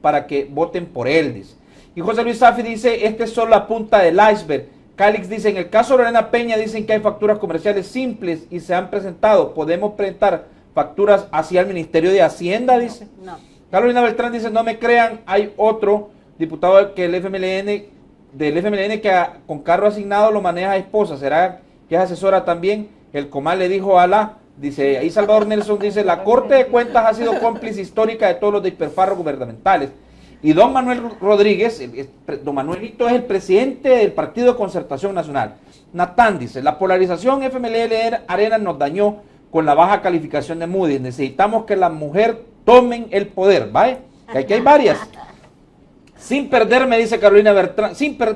Speaker 1: para que voten por él, dice. Y José Luis Safi dice, esta es solo la punta del iceberg, Calix dice, en el caso de Lorena Peña dicen que hay facturas comerciales simples y se han presentado. ¿Podemos presentar facturas hacia el Ministerio de Hacienda? Dice.
Speaker 4: No.
Speaker 1: Carolina Beltrán dice, no me crean, hay otro diputado que del FMLN que con carro asignado lo maneja esposa. ¿Será que es asesora también? El Comal le dijo a la... Dice, ahí Salvador Nelson dice, la Corte de Cuentas ha sido cómplice histórica de todos los despilfarros gubernamentales. Y don Manuel Rodríguez, don Manuelito es el presidente del Partido de Concertación Nacional. Natán dice, la polarización FMLN Arena nos dañó con la baja calificación de Moody's. Necesitamos que las mujeres tomen el poder, ¿vale? Y aquí hay varias. Sin perderme, dice Carolina Beltrán,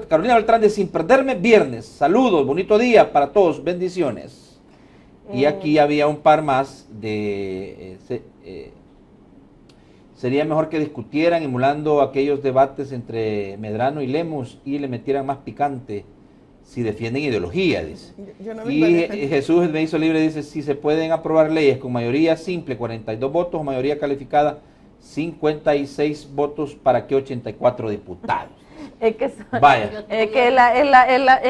Speaker 1: Carolina Beltrán dice, sin perderme, viernes. Saludos, bonito día para todos, bendiciones. Y aquí había un par más de... sería mejor que discutieran emulando aquellos debates entre Medrano y Lemus y le metieran más picante si defienden ideología, dice. Y Jesús me hizo libre, dice, si se pueden aprobar leyes con mayoría simple, 42 votos, o mayoría calificada, 56 votos, ¿para qué 84 diputados?
Speaker 3: Es que es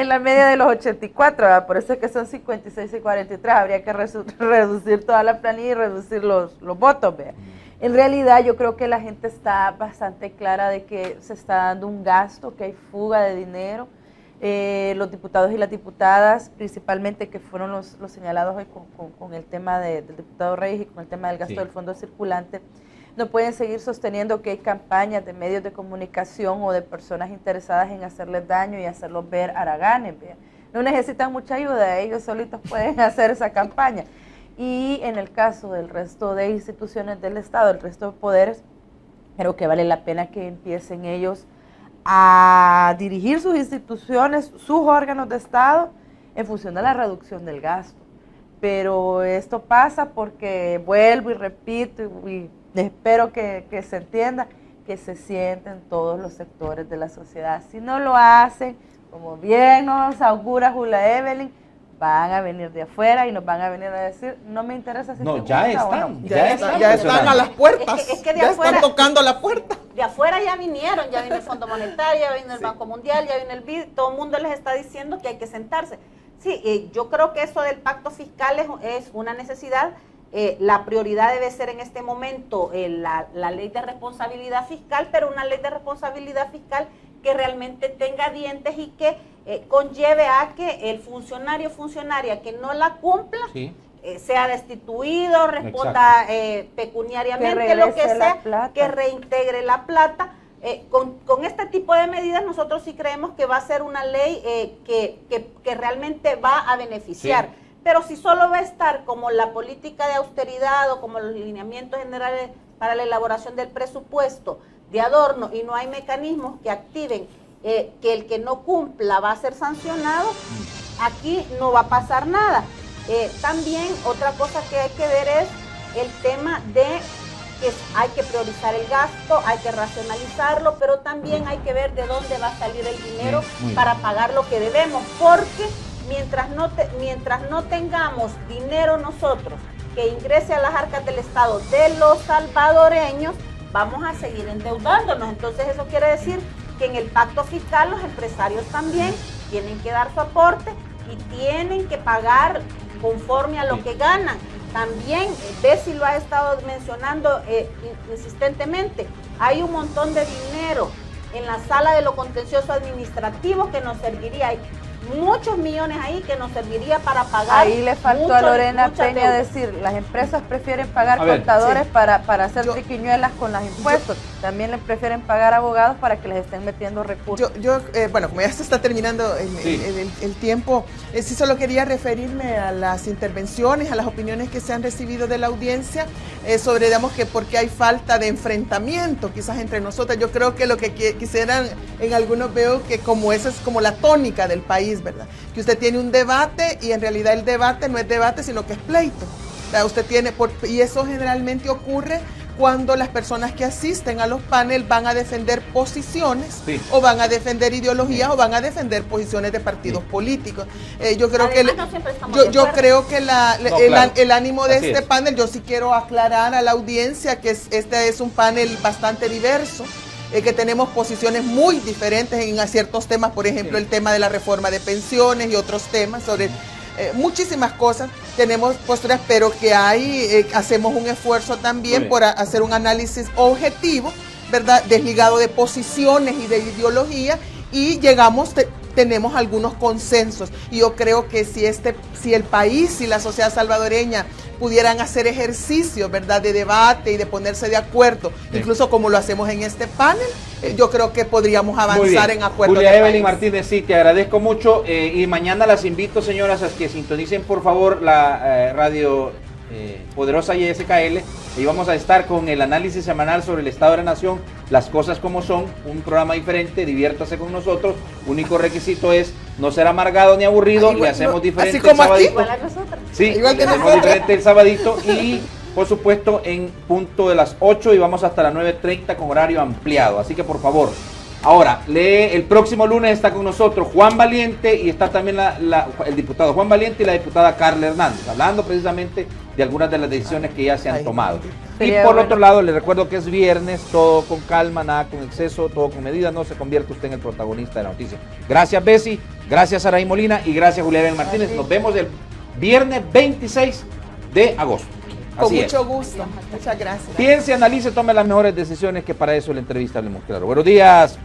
Speaker 3: la media de los 84, ¿verdad? Por eso es que son 56 y 43, habría que reducir toda la planilla y reducir los votos, ¿verdad? En realidad yo creo que la gente está bastante clara de que se está dando un gasto, que hay fuga de dinero. Los diputados y las diputadas, principalmente que fueron los señalados hoy con el tema del diputado Reyes y con el tema del gasto del fondo circulante, no pueden seguir sosteniendo que hay campañas de medios de comunicación o de personas interesadas en hacerles daño y hacerlos ver haraganes. ¿Ve? No necesitan mucha ayuda, ellos solitos pueden hacer esa campaña. Y en el caso del resto de instituciones del Estado, el resto de poderes, creo que vale la pena que empiecen ellos a dirigir sus instituciones, sus órganos de Estado, en función de la reducción del gasto. Pero esto pasa porque, vuelvo y repito, y espero que se entienda, que se sienten todos los sectores de la sociedad. Si no lo hacen, como bien nos augura Julia Evelyn, van a venir de afuera y nos van a venir a decir, no me interesa si
Speaker 1: no, ya están,
Speaker 3: o no.
Speaker 5: Ya están a las puertas,
Speaker 4: es que de
Speaker 5: ya
Speaker 4: afuera,
Speaker 5: están tocando la puerta.
Speaker 4: De afuera ya vinieron, ya vino el Fondo Monetario, ya vino el Banco Mundial, ya vino el BID, todo el mundo les está diciendo que hay que sentarse. Sí, yo creo que eso del pacto fiscal es una necesidad. La prioridad debe ser en este momento la ley de responsabilidad fiscal, pero una ley de responsabilidad fiscal que realmente tenga dientes y que conlleve a que el funcionaria que no la cumpla sea destituido, responda pecuniariamente, lo que sea, que reintegre la plata. Con este tipo de medidas nosotros sí creemos que va a ser una ley que realmente va a beneficiar. Sí. Pero si solo va a estar como la política de austeridad o como los lineamientos generales para la elaboración del presupuesto de adorno y no hay mecanismos que activen que el que no cumpla va a ser sancionado, aquí no va a pasar nada. También otra cosa que hay que ver es el tema de que hay que priorizar el gasto, hay que racionalizarlo, pero también hay que ver de dónde va a salir el dinero para pagar lo que debemos, porque mientras no tengamos dinero nosotros que ingrese a las arcas del Estado de los salvadoreños, vamos a seguir endeudándonos. Entonces eso quiere decir que en el pacto fiscal los empresarios también tienen que dar su aporte y tienen que pagar conforme a lo que ganan. También, Bessie lo ha estado mencionando insistentemente, hay un montón de dinero en la sala de lo contencioso administrativo que nos serviría. Hay muchos millones ahí que nos serviría para pagar.
Speaker 3: Ahí le faltó a Lorena Peña decir, las empresas prefieren pagar contadores para hacer triquiñuelas con los impuestos. También le prefieren pagar abogados para que les estén metiendo recursos.
Speaker 5: Bueno, como ya se está terminando el tiempo, sí solo quería referirme a las intervenciones, a las opiniones que se han recibido de la audiencia sobre, digamos, que por qué hay falta de enfrentamiento quizás entre nosotras. Yo creo que lo que quisieran, en algunos veo que como esa es como la tónica del país, ¿verdad? Que usted tiene un debate y en realidad el debate no es debate, sino que es pleito. O sea, usted tiene, y eso generalmente ocurre cuando las personas que asisten a los paneles van a defender posiciones o van a defender ideologías o van a defender posiciones de partidos políticos. Yo creo creo que el ánimo de este panel, yo sí quiero aclarar a la audiencia que este es un panel bastante diverso. que tenemos posiciones muy diferentes en ciertos temas, por ejemplo, el tema de la reforma de pensiones y otros temas sobre muchísimas cosas. Tenemos posturas, pero que hacemos un esfuerzo también por hacer un análisis objetivo, ¿verdad? Desligado de posiciones y de ideología, y tenemos algunos consensos. Y yo creo que si el país y la sociedad salvadoreña pudieran hacer ejercicios, ¿verdad?, de debate y de ponerse de acuerdo, incluso como lo hacemos en este panel, yo creo que podríamos avanzar en acuerdo.
Speaker 1: Julia Evelyn Martínez, sí, te agradezco mucho, y mañana las invito, señoras, a que sintonicen por favor la radio poderosa YSKL, y vamos a estar con el análisis semanal sobre el estado de la nación, las cosas como son, un programa diferente. Diviértase con nosotros, único requisito es no ser amargado ni aburrido, le hacemos diferente el sabadito. Sí, le hacemos diferente el sabadito, y por supuesto en punto de las 8 y vamos hasta las 9:30 con horario ampliado, así que por favor. Ahora, el próximo lunes está con nosotros Juan Valiente, y está también el diputado Juan Valiente y la diputada Carla Hernández, hablando precisamente de algunas de las decisiones que ya se han tomado. Y por otro lado, les recuerdo que es viernes, todo con calma, nada con exceso, todo con medida, no se convierte usted en el protagonista de la noticia. Gracias, Bessie, gracias, Saraí Molina, y gracias, Julia Evelyn Martínez. Nos vemos el viernes 26 de agosto.
Speaker 5: Con mucho gusto, muchas gracias.
Speaker 1: Piense, analice, tome las mejores decisiones, que para eso la entrevista Hablemos Claro. Buenos días.